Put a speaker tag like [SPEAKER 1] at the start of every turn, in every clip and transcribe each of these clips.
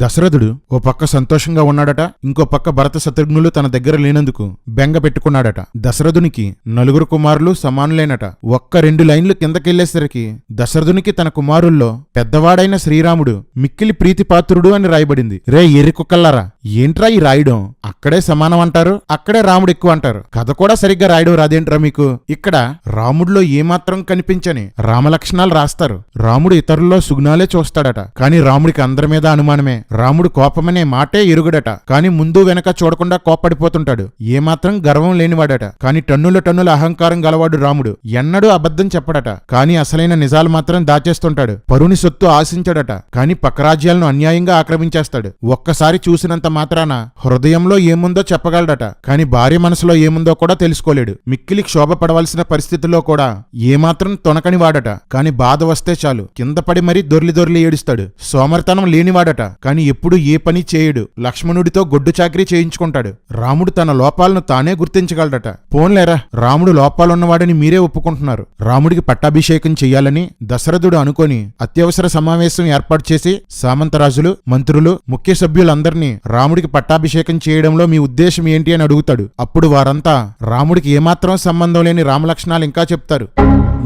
[SPEAKER 1] దశరథుడు ఓ పక్క సంతోషంగా ఉన్నాడట, ఇంకో పక్క భరత శత్రుఘ్నులు తన దగ్గర లేనందుకు బెంగ పెట్టుకున్నాడట. దశరథునికి నలుగురు కుమారులు సమానులేనట. ఒక్క 2 లైన్లు కిందకెళ్లేసరికి దశరథునికి తన కుమారుల్లో పెద్దవాడైన శ్రీరాముడు మిక్కిలి ప్రీతిపాత్రుడు అని రాయబడింది. రే ఎర్రి కుక్కల్లారా, ఏంట్రా ఈ రాయడం? అక్కడే సమానం అంటారు, అక్కడే రాముడు ఎక్కువ అంటారు. కథ కూడా సరిగ్గా రాయడం రాదేంట్రా మీకు? ఇక్కడ రాముడిలో ఏమాత్రం కనిపించని రామలక్షణాలు రాస్తారు. రాముడు ఇతరుల్లో సుగుణాలే చూస్తాడట, కాని రాముడికి అందరి మీద అనుమానమే. రాముడు కోపమనే మాటే ఎరుగడట, కాని ముందు వెనక చూడకుండా కోప్పడిపోతుంటాడు. ఏమాత్రం గర్వం లేనివాడట, కాని టన్నుల అహంకారం గలవాడు రాముడు. ఎన్నడూ అబద్ధం చెప్పడట, కాని అసలైన నిజాలు మాత్రం దాచేస్తుంటాడు. పరుని సొత్తు ఆశించడట, కాని పక్క రాజ్యాలను అన్యాయంగా ఆక్రమించేస్తాడు. ఒక్కసారి చూసినంత మాత్రాన హృదయంలో ఏముందో చెప్పగలడట, కాని భార్య మనసులో ఏముందో కూడా తెలుసుకోలేడు. మిక్కిలి క్షోభ పడవలసిన పరిస్థితుల్లో కూడా ఏమాత్రం తొనకని వాడట, కాని బాధ వస్తే చాలు కింద పడి మరీ దొర్లి ఏడుస్తాడు. సోమరితనం లేనివాడట, కాని ఎప్పుడు ఏ పని చేయడు. లక్ష్మణుడితో గొడ్డు చాకరీ చేయించుకుంటాడు. రాముడు తన లోపాలను తానే గుర్తించగలడట. పోన్లేరా, రాముడు లోపాలున్నవాడని మీరే ఒప్పుకుంటున్నారు. రాముడికి పట్టాభిషేకం చెయ్యాలని దశరథుడు అనుకొని అత్యవసర సమావేశం ఏర్పాటు చేసి సామంతరాజులు, మంత్రులు, ముఖ్య సభ్యులందరినీ రాముడికి పట్టాభిషేకం చేయడంలో మీ ఉద్దేశం ఏంటి అని అడుగుతాడు. అప్పుడు వారంతా రాముడికి ఏమాత్రం సంబంధం లేని రామలక్షణాలు ఇంకా చెప్తారు.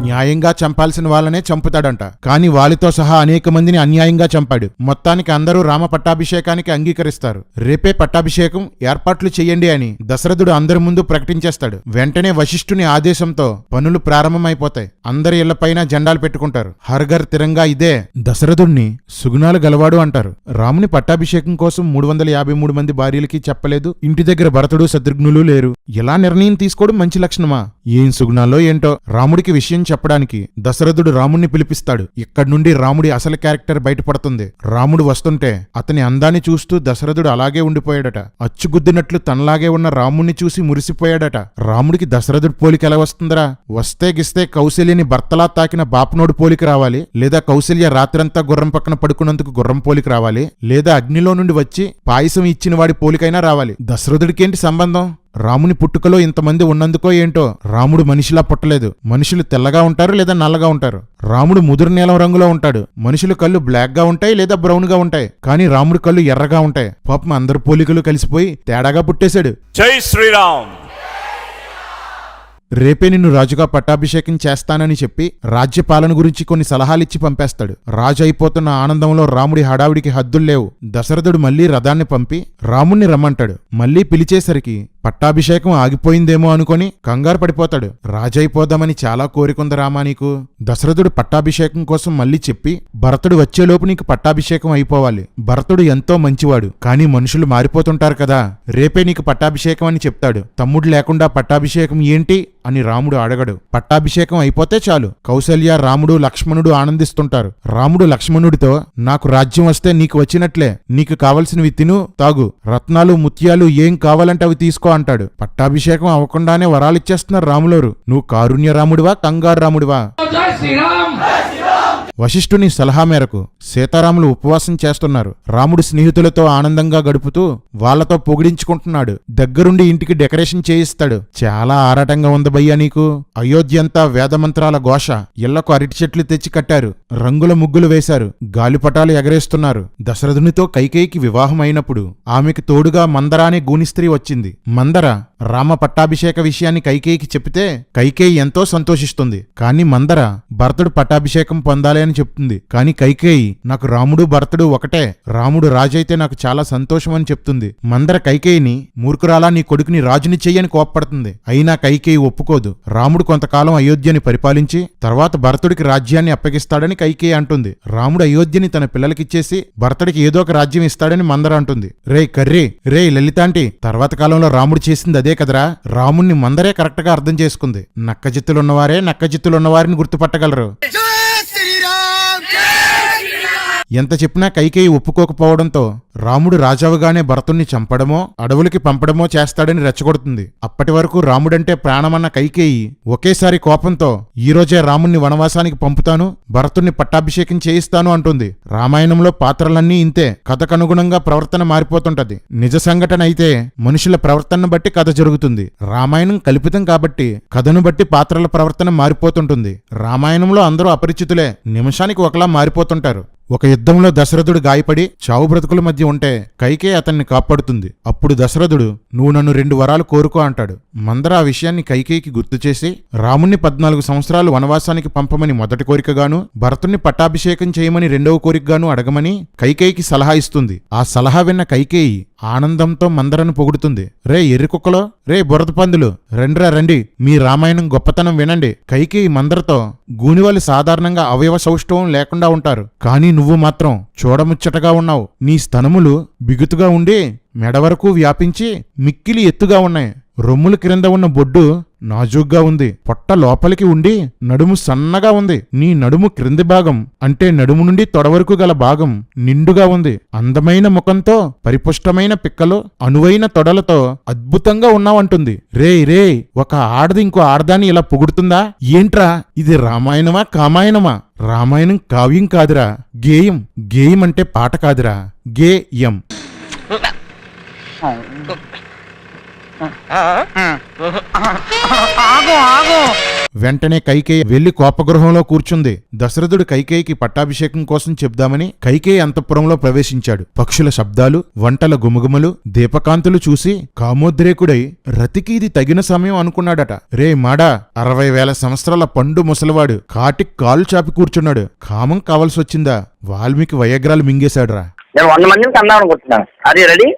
[SPEAKER 1] న్యాయంగా చంపాల్సిన వాళ్ళనే చంపుతాడంట, కాని వాలితో సహా అనేక మందిని అన్యాయంగా చంపాడు. మొత్తానికి అందరూ రామ పట్టాభిషేకానికి అంగీకరిస్తారు. రేపే పట్టాభిషేకం ఏర్పాట్లు చెయ్యండి అని దశరథుడు అందరి ముందు ప్రకటించేస్తాడు. వెంటనే వశిష్ఠుని ఆదేశంతో పనులు ప్రారంభమైపోతాయి. అందరి ఇళ్లపైన జెండాలు పెట్టుకుంటారు. హర్ఘర్ తిరంగా ఇదే. దశరథుడిని సుగుణాలు గలవాడు అంటారు. రాముని పట్టాభిషేకం కోసం 353 మంది భార్యలకి చెప్పలేదు. ఇంటి దగ్గర భరతుడు శత్రుఘ్నులు లేరు. ఎలా నిర్ణయం తీసుకోవడం మంచి లక్షణమా? ఏం సుగుణాలో ఏంటో. రాముడికి విషయం చెప్పడానికి దశరథుడు రాముణ్ణి పిలిపిస్తాడు. ఇక్కడి నుండి రాముడి అసలు క్యారెక్టర్ బయటపడుతుంది. రాముడు వస్తుంటే అతని అందాన్ని చూస్తూ దశరథుడు అలాగే ఉండిపోయాడట. అచ్చుగుద్దినట్లు తనలాగే ఉన్న రాముణ్ణి చూసి మురిసిపోయాడట. రాముడికి దశరథుడు పోలిక ఎలా వస్తుందరా? వస్తే గిస్తే కౌశల్యని భర్తలా తాకిన బాపనోడు పోలిక రావాలి, లేదా కౌశల్య రాత్రంతా గుర్రం పక్కన పడుకున్నందుకు గుర్రం పోలిక రావాలి, లేదా అగ్నిలో నుండి వచ్చి పాయసం ఇచ్చిన వాడి పోలికైనా రావాలి. దశరథుడికేంటి సంబంధం? రాముని పుట్టుకలో ఇంతమంది ఉన్నందుకో ఏంటో రాముడు మనిషిలా పుట్టలేదు. మనుషులు తెల్లగా ఉంటారు లేదా నల్లగా ఉంటారు. రాముడు ముదురు నీలం రంగులో ఉంటాడు. మనుషుల కళ్ళు బ్లాక్ గా ఉంటాయి లేదా బ్రౌన్ గా ఉంటాయి, కానీ రాముడి కళ్ళు ఎర్రగా ఉంటాయి. పాపం అందరు పోలికలు కలిసిపోయి తేడాగా పుట్టేశాడు.
[SPEAKER 2] జై శ్రీరామ్.
[SPEAKER 1] రేపే నిన్ను రాజుగా పట్టాభిషేకం చేస్తానని చెప్పి రాజ్యపాలన గురించి కొన్ని సలహాలిచ్చి పంపేస్తాడు. రాజు అయిపోతున్న ఆనందంలో రాముడి హడావిడికి హద్దుల్లేవు. దశరథుడు మళ్లీ రథాన్ని పంపి రాముణ్ణి రమ్మంటాడు. మళ్లీ పిలిచేసరికి పట్టాభిషేకం ఆగిపోయిందేమో అనుకొని కంగారు పడిపోతాడు. రాజైపోదామని చాలా కోరికుంది రామా నీకు. దశరథుడు పట్టాభిషేకం కోసం మళ్లీ చెప్పి భరతుడు వచ్చేలోపు నీకు పట్టాభిషేకం అయిపోవాలి. భరతుడు ఎంతో మంచివాడు, కానీ మనుషులు మారిపోతుంటారు కదా. రేపే నీకు పట్టాభిషేకం అని చెప్తాడు. తమ్ముడు లేకుండా పట్టాభిషేకం ఏంటి అని రాముడు అడగడు. పట్టాభిషేకం అయిపోతే చాలు కౌసల్య, రాముడు, లక్ష్మణుడు ఆనందిస్తుంటారు. రాముడు లక్ష్మణుడితో నాకు రాజ్యం వస్తే నీకు వచ్చినట్లే. నీకు కావలసినవి తిను, తాగు, రత్నాలు, ముత్యాలు ఏం కావాలంటే అవి తీసుకో అంటాడు. పట్టాభిషేకం అవ్వకుండానే వరాలిచ్చేస్తున్నారు రాములోరు. నువ్వు కారుణ్య రాముడివా, కంగారు రాముడివా? వశిష్ఠుని సలహా మేరకు సీతారాములు ఉపవాసం చేస్తున్నారు. రాముడు స్నేహితులతో ఆనందంగా గడుపుతూ వాళ్లతో పొగిడించుకుంటున్నాడు. దగ్గరుండి ఇంటికి డెకరేషన్ చేయిస్తాడు. చాలా ఆరాటంగా ఉంది భయ్యా నీకు. అయోధ్యంతా వేదమంత్రాల ఘోష. ఇళ్లకు అరటి చెట్లు తెచ్చి కట్టారు. రంగుల ముగ్గులు వేశారు. గాలిపటాలు ఎగరేస్తున్నారు. దశరథునితో కైకేయికి వివాహం అయినప్పుడు ఆమెకు తోడుగా మందర అనే గూనిస్త్రీ వచ్చింది. మందర రామ పట్టాభిషేక విషయాన్ని కైకేయికి చెబితే కైకేయి ఎంతో సంతోషిస్తుంది. కాని మందర భరతుడు పట్టాభిషేకం పొందాలి అని చెప్తుంది. కాని కైకేయి నాకు రాముడు భరతుడు ఒకటే, రాముడు రాజైతే నాకు చాలా సంతోషం అని చెప్తుంది. మందర కైకేయిని మూర్ఖురాలా, నీ కొడుకుని రాజుని చెయ్యని కోప్పడుతుంది. అయినా కైకేయి ఒప్పుకోదు. రాముడు కొంతకాలం అయోధ్యని పరిపాలించి తర్వాత భరతుడికి రాజ్యాన్ని అప్పగిస్తాడని కైకేయి అంటుంది. రాముడు అయోధ్యని తన పిల్లలకిచ్చేసి భరతుడికి ఏదో ఒక రాజ్యం ఇస్తాడని మందర అంటుంది. రే లలితాంటి, తర్వాత కాలంలో రాముడు చేసింది అదే కదరా. రాముణ్ణి మందరే కరెక్ట్ గా అర్థం చేసుకుంది. నక్కజిత్తులున్నవారే నక్కజిత్తులున్నవారిని గుర్తుపట్టగలరు. ఎంత చెప్పినా కైకేయి ఒప్పుకోకపోవడంతో రాముడు రాజావుగానే భరతుణ్ణి చంపడమో అడవులకి పంపడమో చేస్తాడని రెచ్చగొడుతుంది. అప్పటి వరకు రాముడంటే ప్రాణమన్న కైకేయి ఒకేసారి కోపంతో ఈరోజే రాముణ్ణి వనవాసానికి పంపుతాను, భరతుణ్ణి పట్టాభిషేకం చేయిస్తాను అంటుంది. రామాయణంలో పాత్రలన్నీ ఇంతే, కథకనుగుణంగా ప్రవర్తన మారిపోతుంటది. నిజ సంఘటన అయితే మనుషుల ప్రవర్తనను బట్టి కథ జరుగుతుంది. రామాయణం కల్పితం కాబట్టి కథను బట్టి పాత్రల ప్రవర్తన మారిపోతుంటుంది. రామాయణంలో అందరూ అపరిచితులే, నిమిషానికి ఒకలా మారిపోతుంటారు. ఒక యుద్ధంలో దశరథుడు గాయపడి చావు బ్రతుకుల మధ్య ఉంటే కైకేయి అతన్ని కాపాడుతుంది. అప్పుడు దశరథుడు నువ్వు నన్ను 2 వరాలు కోరుకో అంటాడు. మందర ఆ విషయాన్ని కైకేయికి గుర్తు చేసి రాముణ్ణి 14 సంవత్సరాలు వనవాసానికి పంపమని మొదటి కోరికగాను, భరతుణ్ణి పట్టాభిషేకం చేయమని 2వ కోరికగాను అడగమని కైకేయికి సలహా ఇస్తుంది. ఆ సలహా విన్న కైకేయి ఆనందంతో మందరను పొగుడుతుంది. రే ఎర్రికుక్కలో, రే బురద పందులు, రండ్రా రండి, మీ రామాయణం గొప్పతనం వినండి. కైకేయి మందరతో గూనివాళ్ళు సాధారణంగా అవయవ సౌష్ఠవం లేకుండా ఉంటారు, కానీ నువ్వు మాత్రం చూడముచ్చటగా ఉన్నావు. నీ స్తనములు బిగుతుగా ఉండి మెడ వరకు వ్యాపించి మిక్కిలి ఎత్తుగా ఉన్నాయి. రొమ్ముల క్రింద ఉన్న బొడ్డు నాజూగ్గా ఉంది. పొట్ట లోపలికి ఉండి నడుము సన్నగా ఉంది. నీ నడుము క్రింది భాగం అంటే నడుము నుండి తొడ వరకు గల భాగం నిండుగా ఉంది. అందమైన ముఖంతో పరిపుష్టమైన పిక్కలు అనువైన తొడలతో అద్భుతంగా ఉన్నావంటుంది. రే ఒక ఆడది ఇంకో ఆడదాన్ని ఇలా పొగుడుతుందా? ఏంట్రా ఇది రామాయణమా కామాయణమా? రామాయణం కావ్యం కాదురా, గేయం. గేయం అంటే పాట కాదురా, గేయం. వెంటనే కైకేయి వెళ్లి కోపగృహంలో కూర్చుంది. దశరథుడు కైకేయికి పట్టాభిషేకం కోసం చెప్దామని కైకేయి అంతఃపురంలో ప్రవేశించాడు. పక్షుల శబ్దాలు, వంటల గుమగుమలు, దీపకాంతులు చూసి కామోద్రేకుడై రతికి ఇది తగిన సమయం అనుకున్నాడట. రే మాడా, 60,000 సంవత్సరాల పండు ముసలివాడు కాటికి కాలు చాపి కూర్చున్నాడు. కామం కావలసొచ్చిందా? వాల్మీకి వయగ్రాలు మింగేశాడురా.
[SPEAKER 2] 100 మందిని కన్నా అనుకుంటున్నాను. అది రెడీ.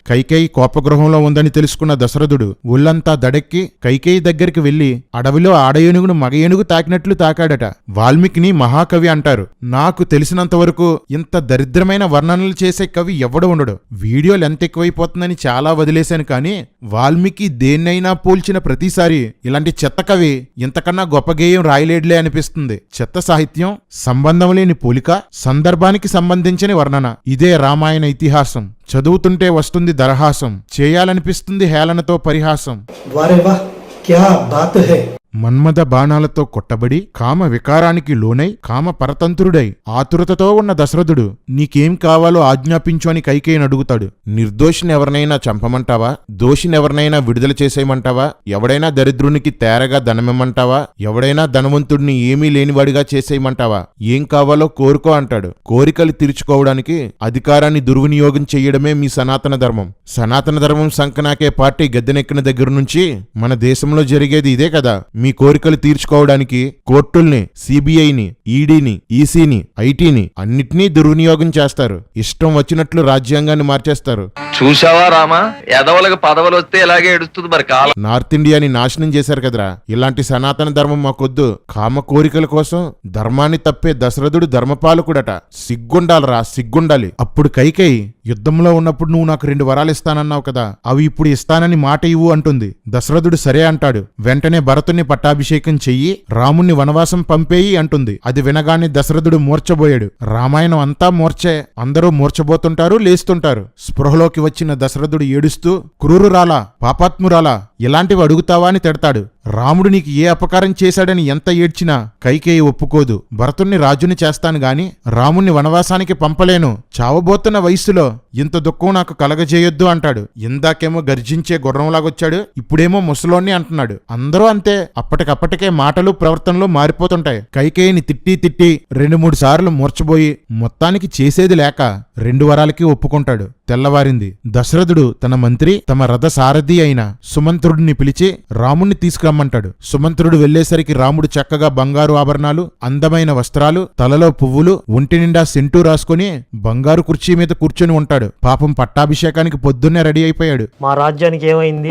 [SPEAKER 1] కైకేయి కోపగృహంలో ఉందని తెలుసుకున్న దశరథుడు ఒళ్ళంతా దడెక్కి కైకేయి దగ్గరికి వెళ్లి అడవిలో ఆడ ఏనుగును మగ ఏనుగు తాకినట్లు తాకాడట. వాల్మీకిని మహాకవి అంటారు. నాకు తెలిసినంతవరకు ఇంత దరిద్రమైన వర్ణనలు చేసే కవి ఎవడు ఉండడు. వీడియోలు ఎంత ఎక్కువైపోతుందని చాలా వదిలేశాను, కానీ వాల్మీకి దేన్నైనా పోల్చిన ప్రతిసారి ఇలాంటి చెత్త కవి ఇంతకన్నా గొప్ప గేయం రాయలేడులే అనిపిస్తుంది. చెత్త సాహిత్యం, సంబంధం లేని పోలిక, సందర్భానికి సంబంధించిన వర్ణన, ఇదే రామాయణ ఇతిహాసం. చదువుతుంటే వస్తుంది దరహాసం, చేయాలనిపిస్తుంది హేళనతో పరిహాసం.
[SPEAKER 3] వారే వాహ్, క్యా బాత్ హై.
[SPEAKER 1] మన్మథ బాణాలతో కొట్టబడి కామ వికారానికి లోనై కామ పరతంత్రుడై ఆతురతతో ఉన్న దశరథుడు నీకేం కావాలో ఆజ్ఞాపించు అని కైకేయిని అడుగుతాడు. నిర్దోషిని ఎవరినైనా చంపమంటావా? దోషినెవరినైనా విడుదల చేసేయమంటావా? ఎవడైనా దరిద్రునికి తేరగా ధనమిమ్మంటావా? ఎవడైనా ధనవంతుడిని ఏమీ లేనివాడిగా చేసేయమంటావా? ఏం కావాలో కోరుకో అంటాడు. కోరికలు తీర్చుకోవడానికి అధికారాన్ని దుర్వినియోగం చెయ్యడమే మీ సనాతన ధర్మం. సనాతన ధర్మం సంకనాకే పార్టీ గద్దెనెక్కిన దగ్గర నుంచి మన దేశంలో జరిగేది ఇదే కదా. మీ కోరికలు తీర్చుకోవడానికి కోర్టుల్ని, సిబిఐని, ఈడీని, ఈసీని, ఐటీని అన్నిటినీ దుర్వినియోగం చేస్తారు. ఇష్టం వచ్చినట్లు రాజ్యాంగాన్ని మార్చేస్తారు.
[SPEAKER 4] చూసావా రామా, ఎదవలకు పదవులు వస్తే ఇలాగే ఎడుస్తుంది మరి కాలం.
[SPEAKER 1] నార్త్ ఇండియాని నాశనం చేశారు కదరా. ఇలాంటి సనాతన ధర్మం మాకొద్దు. కామ కోరికల కోసం ధర్మాన్ని తప్పే దశరథుడు ధర్మపాలకుడట. సిగ్గుండాలరా, సిగ్గుండాలి. అప్పుడు కైకేయి యుద్ధంలో ఉన్నప్పుడు నువ్వు నాకు 2 వరాలు ఇస్తానన్నావు కదా, అవి ఇప్పుడు ఇస్తానని మాట ఇవ్వు అంటుంది. దశరథుడు సరే అంటాడు. వెంటనే భరతుణ్ణి పట్టాభిషేకం చెయ్యి, రాముణ్ణి వనవాసం పంపేయి అంటుంది. అది వినగానే దశరథుడు మూర్చబోయాడు. రామాయణం అంతా మూర్చే. అందరూ మూర్చబోతుంటారు, లేస్తుంటారు. స్పృహలోకి వచ్చిన దశరథుడు ఏడుస్తూ క్రూరురాలా, పాపాత్మురాలా, ఇలాంటివి అడుగుతావా అని తిడతాడు. రాముడు నీకు ఏ అపకారం చేశాడని ఎంత ఏడ్చినా కైకేయి ఒప్పుకోదు. భరతుణ్ణి రాజుని చేస్తాను గాని రాముణ్ణి వనవాసానికి పంపలేను. చావబోతున్న వయస్సులో ఇంత దుఃఖం నాకు కలగజేయొద్దు అంటాడు. ఇందాకేమో గర్జించే గుర్రంలాగొచ్చాడు, ఇప్పుడేమో ముసలోన్ని అంటున్నాడు. అందరూ అంతే, అప్పటికప్పటికే మాటలు ప్రవర్తనలు మారిపోతుంటాయి. కైకేయిని తిట్టి 2-3 సార్లు మూర్చబోయి మొత్తానికి చేసేది లేక 2 వరాలకి ఒప్పుకుంటాడు. తెల్లవారింది. దశరథుడు తన మంత్రి, తమ రథ సారథి అయిన సుమంత్రుడిని పిలిచి రాముణ్ణి తీసుకురమ్మంటాడు. సుమంత్రుడు వెళ్లేసరికి రాముడు చక్కగా బంగారు ఆభరణాలు, అందమైన వస్త్రాలు, తలలో పువ్వులు, ఒంటి నిండా సెంటూ రాసుకుని బంగారు కుర్చీ మీద కూర్చొని ఉంటాడు. పాపం పట్టాభిషేకానికి పొద్దున్నే రెడీ అయిపోయాడు.
[SPEAKER 5] మా రాజ్యానికి ఏమైంది?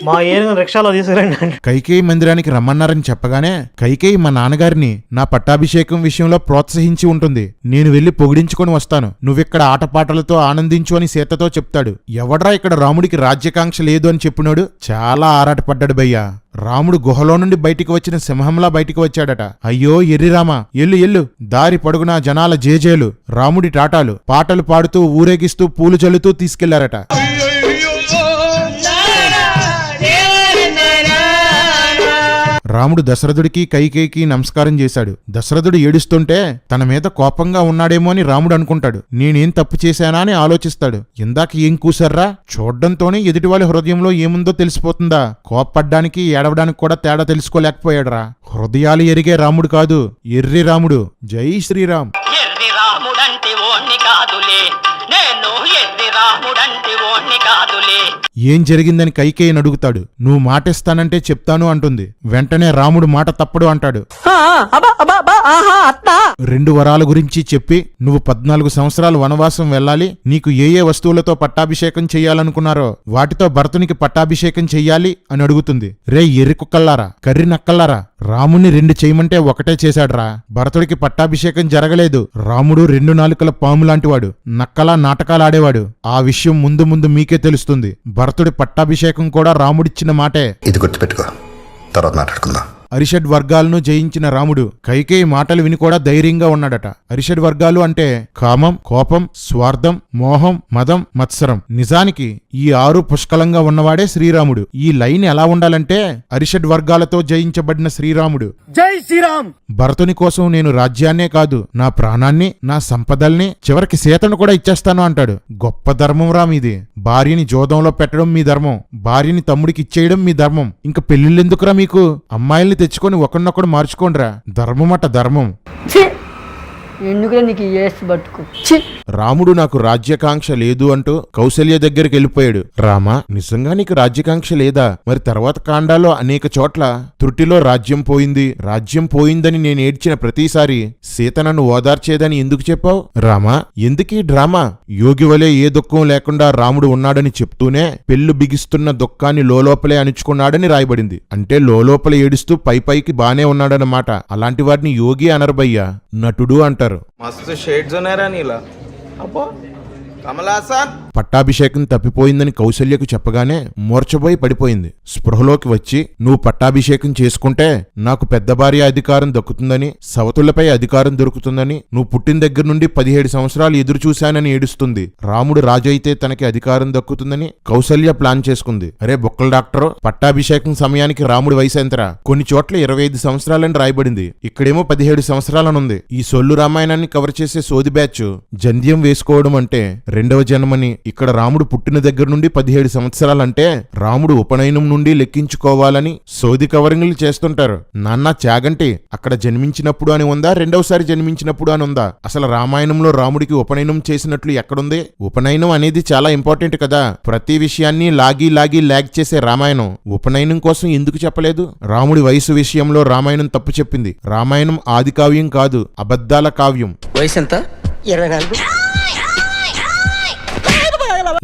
[SPEAKER 3] మా ఏరియాను రిక్షాలో తీసుకురండి అంటే
[SPEAKER 1] కైకేయి మందిరానికి రమ్మన్నారని చెప్పగానే కైకేయి మా నాన్నగారిని నా పట్టాభిషేకం విషయంలో ప్రోత్సహించి ఉంటుంది. నేను వెళ్లి పొగిడించుకొని వస్తాను, నువ్విక్కడ ఆటపాటలతో ఆనందించు అని సీతతో చెప్తాడు. ఎవడ్రా ఇక్కడ రాముడికి రాజ్యాకాంక్ష లేదు అని చెప్పినాడు? చాలా ఆరాటపడ్డాడు భయ్యా. రాముడు గుహలో నుండి బయటికి వచ్చిన సింహంలా బయటికి వచ్చాడట. అయ్యో ఎర్రిరామా, ఎల్లు ఎల్లు, దారి పొడుగునా జనాల జేజేలు, రాముడి టాటాలు, పాటలు పాడుతూ ఊరేగిస్తూ పూలు చల్లుతూ తీసుకెళ్లారట. రాముడు దశరథుడికి కైకేయికి నమస్కారం చేశాడు. దశరథుడు ఏడుస్తుంటే తన మీద కోపంగా ఉన్నాడేమో అని రాముడు అనుకుంటాడు. నేనేం తప్పు చేశానా అని ఆలోచిస్తాడు. ఇందాక ఏం కూసర్రా? చూడ్డంతోనే ఎదుటివాళ్ళ హృదయంలో ఏముందో తెలిసిపోతుందా? కోప్పడ్డానికి ఏడవడానికి కూడా తేడా తెలుసుకోలేకపోయాడురా. హృదయాలు ఎరిగే రాముడు కాదు, ఎర్రి రాముడు. జై శ్రీరామ్.
[SPEAKER 5] ఎర్రి రాముడంటి ఓణ్ణి కాదులే, నేను ఎర్రి రాముడంటి ఓణ్ణి కాదులే.
[SPEAKER 1] ఏం జరిగిందని కైకేయిని అడుగుతాడు. నువ్వు మాటిస్తానంటే చెప్తాను అంటుంది. వెంటనే రాముడు మాట తప్పడు అంటాడు. 2 వరాల గురించి చెప్పి నువ్వు 14 సంవత్సరాలు వనవాసం వెళ్ళాలి, నీకు ఏ ఏ వస్తువులతో పట్టాభిషేకం చెయ్యాలనుకున్నారో వాటితో భరతునికి పట్టాభిషేకం చెయ్యాలి అని అడుగుతుంది. రే ఎర్రి కుక్కల్లారా, కర్రి నక్కల్లారా, రాముణ్ణి 2 చేయమంటే ఒకటే చేశాడ్రా. భరతుడికి పట్టాభిషేకం జరగలేదు. రాముడు 2 నాలుకల పాము లాంటివాడు, నక్కలా నాటకాలాడేవాడు. ఆ విషయం ముందు ముందు మీకే తెలుస్తుంది. భరతుడి పట్టాభిషేకం కూడా రాముడిచ్చిన మాటే.
[SPEAKER 6] ఇది గుర్తుపెట్టుకో, తర్వాత మాట్లాడుకుందాం.
[SPEAKER 1] అరిషడ్ వర్గాలను జయించిన రాముడు కైకేయి మాటలు విని కూడా ధైర్యంగా ఉన్నాడట. అరిషడ్ వర్గాలు అంటే కామం, కోపం, స్వార్థం, మోహం, మదం, మత్సరం. నిజానికి ఈ 6 పుష్కలంగా ఉన్నవాడే శ్రీరాముడు. ఈ లైన్ ఎలా ఉండాలంటే అరిషడ్ వర్గాలతో జయించబడిన శ్రీరాముడు.
[SPEAKER 7] జై శ్రీరామ్.
[SPEAKER 1] భరతుని కోసం నేను రాజ్యాన్నే కాదు, నా ప్రాణాన్ని, నా సంపదల్ని, చివరికి సీతను కూడా ఇచ్చేస్తాను అంటాడు. గొప్ప ధర్మం రా మీది. భార్యని జోదంలో పెట్టడం మీ ధర్మం, భార్యని తమ్ముడికి ఇచ్చేయడం మీ ధర్మం. ఇంక పెళ్లిళ్ళెందుకురా మీకు? అమ్మాయిల్ని తెచ్చుకొని ఒకరినొకడు మార్చుకోండిరా. ధర్మమట ధర్మం.
[SPEAKER 8] ఎందుకురా నీకు ఏసు బతుకు.
[SPEAKER 1] రాముడు నాకు రాజ్యాకాంక్ష లేదు అంటూ కౌసల్య దగ్గరికి వెళ్ళిపోయాడు. రామా, నిజంగా నీకు రాజ్యాకాంక్ష లేదా? మరి తర్వాత కాండాలో అనేక చోట్ల త్రుటిలో రాజ్యం పోయింది, రాజ్యం పోయిందని నేను ఏడ్చిన ప్రతిసారి సీత నన్ను ఓదార్చేదని ఎందుకు చెప్పావు? రామా, ఎందుకీ డ్రామా? యోగి వలె ఏ దుఃఖం లేకుండా రాముడు ఉన్నాడని చెప్తూనే పెళ్లు బిగిస్తున్న దుఃఖాన్ని లోలోపలే అణుచుకున్నాడని రాయబడింది. అంటే లోలోపల ఏడుస్తూ పైకి బానే ఉన్నాడన్నమాట. అలాంటి వాడిని యోగి అనర్బయ్యా, నటుడు అంటారు.
[SPEAKER 7] मस्त शेड्स ఉన్నారా నీలా? అబ్బో కమలాసన్.
[SPEAKER 1] పట్టాభిషేకం తప్పిపోయిందని కౌసల్యకు చెప్పగానే మూర్ఛపోయి పడిపోయింది. స్పృహలోకి వచ్చి నువ్వు పట్టాభిషేకం చేసుకుంటే నాకు పెద్ద భార్య అధికారం దక్కుతుందని, సవతులపై అధికారం దొరుకుతుందని, నువ్వు పుట్టిన దగ్గర నుండి 17 సంవత్సరాలు ఎదురు చూశానని ఏడుస్తుంది. రాముడు రాజు అయితే తనకి అధికారం దక్కుతుందని కౌసల్య ప్లాన్ చేసుకుంది. అరే బొక్కల డాక్టర్, పట్టాభిషేకం సమయానికి రాముడి వయసు ఎంతరా? కొన్ని చోట్ల 25 సంవత్సరాలని రాయబడింది, ఇక్కడేమో 17 సంవత్సరాలనుంది. ఈ సొల్లు రామాయణాన్ని కవర్ చేసే సోది బ్యాచ్ జంధ్యం వేసుకోవడం అంటే 2వ జన్మని. ఇక్కడ రాముడు పుట్టిన దగ్గర నుండి 17 సంవత్సరాలంటే రాముడు ఉపనయనం నుండి లెక్కించుకోవాలని సోది కవరింగ్లు చేస్తుంటారు. నాన్న చాగంటి, అక్కడ జన్మించినప్పుడు అని ఉందా, 2వసారి జన్మించినప్పుడు అని ఉందా? అసలు రామాయణంలో రాముడికి ఉపనయనం చేసినట్లు ఎక్కడుంది? ఉపనయనం అనేది చాలా ఇంపార్టెంట్ కదా. ప్రతి విషయాన్ని లాగి లాగ్ చేసే రామాయణం ఉపనయనం కోసం ఎందుకు చెప్పలేదు? రాముడి వయసు విషయంలో రామాయణం తప్పు చెప్పింది. రామాయణం ఆది కావ్యం కాదు, అబద్ధాల కావ్యం.
[SPEAKER 7] వయసు ఎంత?
[SPEAKER 8] 24.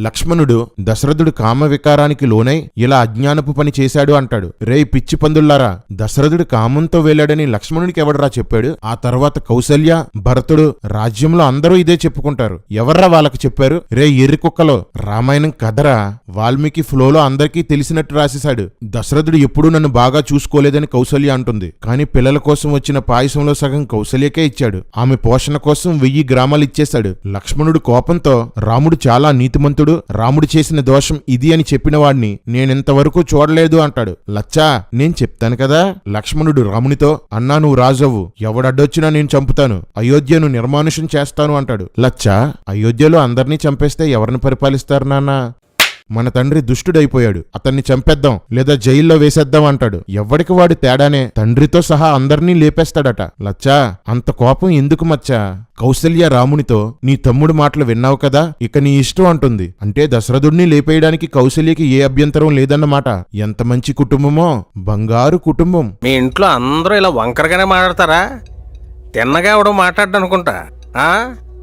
[SPEAKER 1] లక్ష్మణుడు దశరథుడు కామ వికారానికి లోనై ఇలా అజ్ఞానపు పని చేశాడు అంటాడు. రేయ్ పిచ్చి పందుల్లారా, దశరథుడు కామంతో వెళ్ళాడని లక్ష్మణుడికి ఎవడరా చెప్పాడు? ఆ తర్వాత కౌసల్య, భరతుడు, రాజ్యంలో అందరూ ఇదే చెప్పుకుంటారు. ఎవర్రా వాళ్ళకి చెప్పారు? రే ఎర్రి కుక్కలో, రామాయణం కథరా. వాల్మీకి ఫ్లోలో అందరికీ తెలిసినట్టు రాసేశాడు. దశరథుడు ఎప్పుడూ నన్ను బాగా చూసుకోలేదని కౌసల్య అంటుంది. కానీ పిల్లల కోసం వచ్చిన పాయసంలో సగం కౌసల్యకే ఇచ్చాడు. ఆమె పోషణ కోసం 1000 గ్రామాలు ఇచ్చేశాడు. లక్ష్మణుడు కోపంతో రాముడు చాలా నీతిమంతుడు, రాముడు చేసిన దోషం ఇది అని చెప్పిన వాడిని నేనింతవరకు చూడలేదు అంటాడు. లచ్చా, నేను చెప్తాను కదా. లక్ష్మణుడు రామునితో, అన్నా నువ్వు రాజవ్వు, ఎవడడ్డొచ్చినా నేను చంపుతాను, అయోధ్యను నిర్మానుషం చేస్తాను అంటాడు. లచ్చా, అయోధ్యలో అందర్నీ చంపేస్తే ఎవరిని పరిపాలిస్తారు నాన్నా? మన తండ్రి దుష్టుడైపోయాడు, అతన్ని చంపేద్దాం లేదా జైల్లో వేసేద్దాం అంటాడు. ఎవ్వడికి వాడి తేడానే, తండ్రితో సహా అందర్నీ లేపేస్తాడట. లచ్చా, అంత కోపం ఎందుకు మచ్చా? కౌసల్య రామునితో, నీ తమ్ముడు మాటలు విన్నావు కదా, ఇక నీ ఇష్టం అంటుంది. అంటే దశరథుడిని లేపేయడానికి కౌసల్యకి ఏ అభ్యంతరం లేదన్నమాట. ఎంత మంచి కుటుంబమో, బంగారు కుటుంబం.
[SPEAKER 7] మీ ఇంట్లో అందరూ ఇలా వంకరగానే మాట్లాడతారా? తిన్నగా ఎవడో మాట్లాడ్డా అనుకుంటా.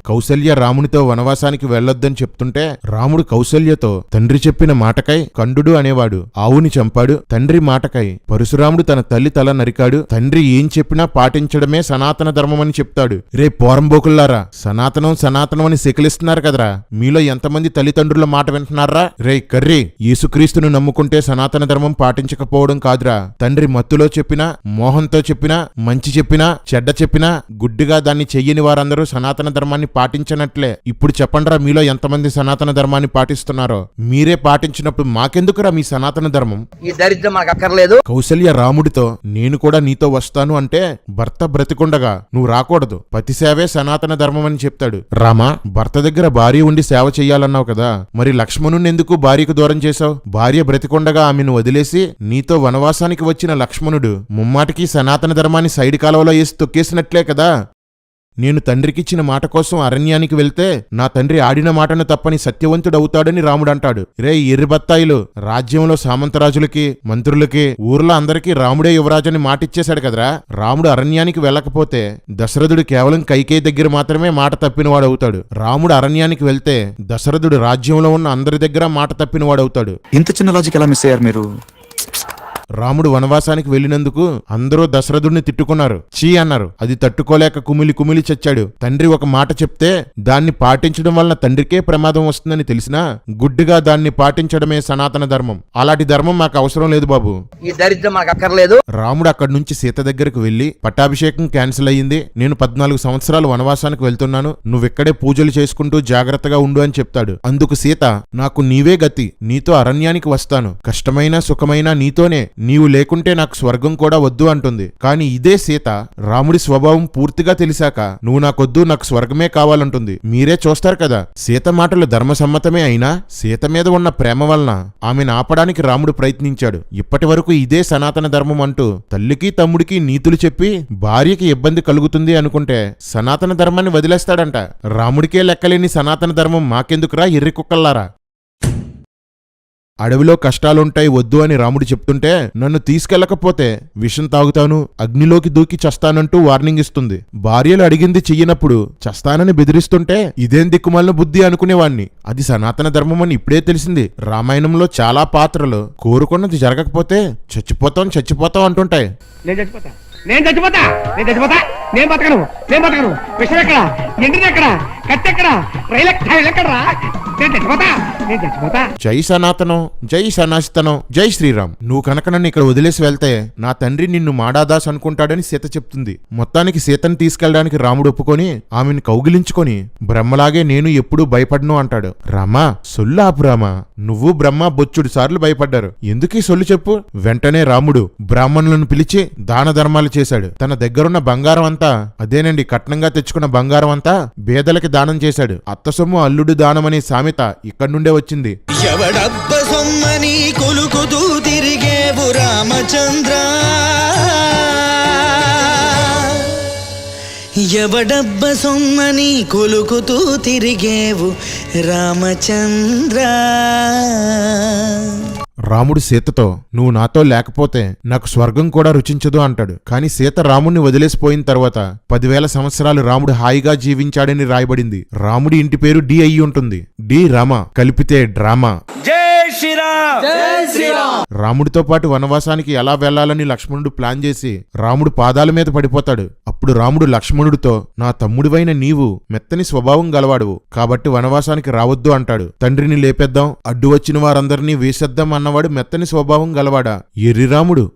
[SPEAKER 1] కౌసల్య రామునితో వనవాసానికి వెళ్లొద్దని చెప్తుంటే రాముడు కౌసల్యతో తండ్రి చెప్పిన మాటకై కండుడు అనేవాడు ఆవుని చంపాడు, తండ్రి మాటకై పరశురాముడు తన తల్లి తల నరికాడు, తండ్రి ఏం చెప్పినా పాటించడమే సనాతన ధర్మమని చెప్తాడు. రే పోరంబోకుల్లారా, సనాతనం సనాతనం అని సెకిలిస్తున్నారు కదరా, మీలో ఎంతమంది తల్లిదండ్రుల మాట వింటున్నారా? రే కర్రీ, యేసుక్రీస్తును నమ్ముకుంటే సనాతన ధర్మం పాటించకపోవడం కాదురా. తండ్రి మత్తులో చెప్పినా, మోహంతో చెప్పినా, మంచి చెప్పినా, చెడ్డ చెప్పినా గుడ్డిగా దాన్ని చెయ్యని వారందరూ సనాతన ధర్మాన్ని పాటించనట్లే. ఇప్పుడు చెప్పండ్రా, మీలో ఎంతమంది సనాతన ధర్మాన్ని పాటిస్తున్నారో? మీరే పాటించినప్పుడు మాకెందుకురా మీ సనాతన ధర్మం?
[SPEAKER 2] ఈ దరిద్రం మనకు అక్కర్లేదు.
[SPEAKER 1] కౌసల్య రాముడితో నేను కూడా నీతో వస్తాను అంటే భర్త బ్రతికుండగా నువ్వు రాకూడదు, పతి సేవే సనాతన ధర్మం అని చెప్తాడు. రామా, భర్త దగ్గర భార్య ఉండి సేవ చెయ్యాలన్నావు కదా, మరి లక్ష్మణుని ఎందుకు భార్యకు దూరం చేశావు? భార్య బ్రతికుండగా ఆమెను వదిలేసి నీతో వనవాసానికి వచ్చిన లక్ష్మణుడు ముమ్మాటికి సనాతన ధర్మాన్ని సైడ్ కాలువలో వేసి తొక్కేసినట్లే కదా. నేను తండ్రికిచ్చిన మాట కోసం అరణ్యానికి వెళ్తే నా తండ్రి ఆడిన మాటను తప్పని సత్యవంతుడవుతాడని రాముడంటాడు. రే ఎర్రిబత్తాయిలు, రాజ్యంలో సామంతరాజులకి, మంత్రులకి, ఊర్లో అందరికీ రాముడే యువరాజని మాటిచ్చేశాడు కదరా. రాముడు అరణ్యానికి వెళ్ళకపోతే దశరథుడు కేవలం కైకేయి దగ్గర మాత్రమే మాట తప్పినవాడవుతాడు. రాముడు అరణ్యానికి వెళ్తే దశరథుడు రాజ్యంలో ఉన్న అందరి దగ్గర మాట తప్పినవాడవుతాడు.
[SPEAKER 9] ఇంత చిన్న లాజిక్ ఎలా మిస్ అయ్యారు మీరు?
[SPEAKER 1] రాముడు వనవాసానికి వెళ్లినందుకు అందరూ దశరథుడిని తిట్టుకున్నారు, చీ అన్నారు. అది తట్టుకోలేక కుమిలి కుమిలి చచ్చాడు. తండ్రి ఒక మాట చెప్తే దాన్ని పాటించడం వలన తండ్రికే ప్రమాదం వస్తుందని తెలిసినా గుడ్డిగా దాన్ని పాటించడమే సనాతన ధర్మం. అలాంటి ధర్మం మాకు అవసరం లేదు బాబు.
[SPEAKER 2] ఈ దరిద్రం మనకు అక్కర్లేదు.
[SPEAKER 1] రాముడు అక్కడి నుంచి సీత దగ్గరకు వెళ్లి పట్టాభిషేకం క్యాన్సిల్ అయ్యింది, నేను 14 సంవత్సరాలు వనవాసానికి వెళ్తున్నాను, నువ్వెక్కడే పూజలు చేసుకుంటూ జాగ్రత్తగా ఉండు అని చెప్తాడు. అందుకు సీత, నాకు నీవే గతి, నీతో అరణ్యానికి వస్తాను, కష్టమైన సుఖమైనా నీతోనే, నీవు లేకుంటే నాకు స్వర్గం కూడా వద్దు అంటుంది. కాని ఇదే సీత రాముడి స్వభావం పూర్తిగా తెలిసాక నువ్వు నాకొద్దు, నాకు స్వర్గమే కావాలంటుంది. మీరే చూస్తారు కదా. సీత మాటలు ధర్మసమ్మతమే అయినా సీత మీద ఉన్న ప్రేమ వలన ఆమెను ఆపడానికి రాముడు ప్రయత్నించాడు. ఇప్పటి వరకు ఇదే సనాతన ధర్మం అంటూ తల్లికి తమ్ముడికి నీతులు చెప్పి భార్యకి ఇబ్బంది కలుగుతుంది అనుకుంటే సనాతన ధర్మాన్ని వదిలేస్తాడంట. రాముడికే లెక్కలేని సనాతన ధర్మం మాకెందుకురా ఎర్రి కుక్కల్లారా. అడవిలో కష్టాలుంటాయి వద్దు అని రాముడు చెప్తుంటే నన్ను తీసుకెళ్లకపోతే విషం తాగుతాను, అగ్నిలోకి దూకి చస్తానంటూ వార్నింగ్ ఇస్తుంది. భార్యలు అడిగింది చెయ్యనప్పుడు చస్తానని బెదిరిస్తుంటే ఇదేం దిక్కుమాలిన బుద్ధి అనుకునేవాణ్ణి. అది సనాతన ధర్మం అని ఇప్పుడే తెలిసింది. రామాయణంలో చాలా పాత్రలు కోరుకున్నది జరగకపోతే చచ్చిపోతాం అంటుంటాయి.
[SPEAKER 3] నేను బతకను, విషయం ఎక్కడ, ఎండిది ఎక్కడ, కత్తి ఎక్కడ, రైలు ఎక్కడా, నేను చచ్చిపోతా.
[SPEAKER 1] జై సనాతనం, జై సనాతనం, జై శ్రీరామ్. నువ్వు కనుక నన్ను ఇక్కడ వదిలేసి వెళ్తే నా తండ్రి నిన్ను మాడాదాస్ అనుకుంటాడని సీత చెప్తుంది. మొత్తానికి సీతను తీసుకెళ్లడానికి రాముడు ఒప్పుకొని ఆమెను కౌగిలించుకొని బ్రహ్మలాగే నేను ఎప్పుడూ భయపడను అంటాడు. రామా, సొల్లు ఆపు రామా, నువ్వు బ్రహ్మ బొచ్చుడు సార్లు భయపడ్డారు, ఎందుకీ సొల్లు చెప్పు. వెంటనే రాముడు బ్రాహ్మణులను పిలిచి దాన ధర్మాలు చేశాడు. తన దగ్గరున్న బంగారం అంతా, అదేనండి కట్నంగా తెచ్చుకున్న బంగారం అంతా పేదలకి దానం చేశాడు. అత్త సొమ్ము అల్లుడు దానం అనే సామెత ఇక్కడి నుండే వచ్చింది.
[SPEAKER 10] ఎవడబ్బ సొమ్మని కొలుకుతూ తిరిగేవు రామచంద్ర, ఎవడబ్బ సొమ్మని కొలుకుతూ తిరిగేవు రామచంద్ర.
[SPEAKER 1] రాముడు సీతతో నువ్వు నాతో లేకపోతే నాకు స్వర్గం కూడా రుచించదు అంటాడు. కాని సీత రాముడిని వదిలేసిపోయిన తర్వాత 10,000 సంవత్సరాలు రాముడు హాయిగా జీవించాడని రాయబడింది. రాముడి ఇంటి పేరు డి అయ్యి ఉంటుంది. డి రామ కలిపితే డ్రామా. రాముడితో పాటు వనవాసానికి ఎలా వెళ్లాలని లక్ష్మణుడు ప్లాన్ చేసి రాముడు పాదాల మీద పడిపోతాడు. అప్పుడు రాముడు లక్ష్మణుడితో, నా తమ్ముడివైన నీవు మెత్తని స్వభావం గలవాడువు కాబట్టి వనవాసానికి రావద్దు అంటాడు. తండ్రిని లేపేద్దాం, అడ్డు వచ్చిన వారందరినీ వేసేద్దాం అన్నవాడు మెత్తని స్వభావం గలవాడా? ఎర్రి రాముడు.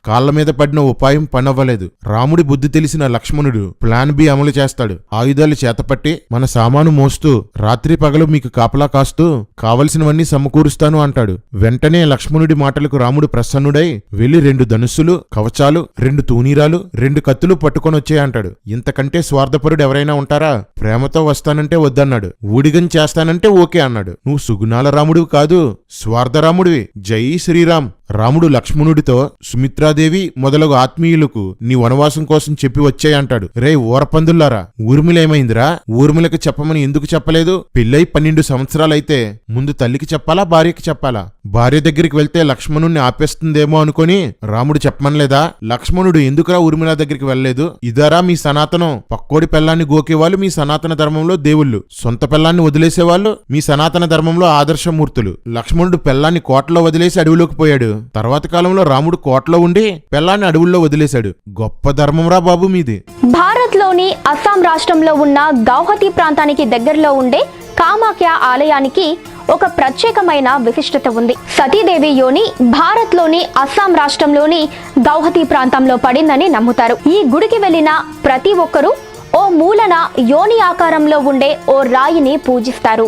[SPEAKER 1] కాళ్ల మీద పడిన ఉపాయం పనవ్వలేదు. రాముడి బుద్ధి తెలిసిన లక్ష్మణుడు ప్లాన్ బి అమలు చేస్తాడు. ఆయుధాలు చేతపట్టి మన సామాను మోస్తూ రాత్రి పగలు మీకు కాపలా కాస్తూ కావలసినవన్నీ సమకూరుస్తాను అంటాడు. వెంటనే లక్ష్మణుడి మాటలకు రాముడు ప్రసన్నుడై వెళ్లి 2 ధనుస్సులు, కవచాలు, 2 తూనీరాలు, 2 కత్తులు పట్టుకొని వచ్చేయంటాడు. ఇంతకంటే స్వార్థపరుడు ఎవరైనా ఉంటారా? ప్రేమతో వస్తానంటే వద్దన్నాడు, ఊడిగం చేస్తానంటే ఓకే అన్నాడు. నువ్వు సుగుణాల రాముడివి కాదు, స్వార్థరాముడివి. జై శ్రీరామ్. రాముడు లక్ష్మణుడితో సుమిత్రాదేవి మొదలగు ఆత్మీయులకు నీ వనవాసం కోసం చెప్పి వచ్చాయంటాడు. రే ఊరపందుల్లారా, ఊర్మిళేమైందిరా? ఊర్మిళకి చెప్పమని ఎందుకు చెప్పలేదు? పెళ్ళై 12 సంవత్సరాలైతే ముందు తల్లికి చెప్పాలా భార్యకి చెప్పాలా? భార్య దగ్గరికి వెళ్తే లక్ష్మణుణ్ణి ఆపేస్తుందేమో అనుకొని రాముడు చెప్పమనలేదా? లక్ష్మణుడు ఎందుకురా ఊర్మిళ దగ్గరికి వెళ్ళలేదు? ఇదారా మీ సనాతనం? పక్కోడి పెళ్లాన్ని గోకేవాళ్ళు మీ సనాతన ధర్మంలో దేవుళ్ళు, సొంత పెళ్లాన్ని వదిలేసేవాళ్ళు మీ సనాతన ధర్మంలో ఆదర్శమూర్తులు. లక్ష్మణుడు పెళ్లాన్ని కోటలో వదిలేసి అడవిలోకి పోయాడు. తర్వాత కాలంలో రాముడు కోటలో ఉండి పెళ్లాన్ని అడవుల్లో వదిలేశాడు. గొప్ప ధర్మంరా బాబు మీది.
[SPEAKER 11] భారత్లోని అస్సాం రాష్ట్రంలో ఉన్న గౌహతి ప్రాంతానికి దగ్గరలో ఉండే కామాఖ్య ఆలయానికి ఒక ప్రత్యేకమైన విశిష్టత ఉంది. సతీదేవి యోని భారత్లోని అస్సాం రాష్ట్రంలోని గౌహతి ప్రాంతంలో పడిందని నమ్ముతారు. ఈ గుడికి వెళ్లిన ప్రతి ఒక్కరూ ఓ మూలన యోని ఆకారంలో ఉండే ఓ రాయిని పూజిస్తారు.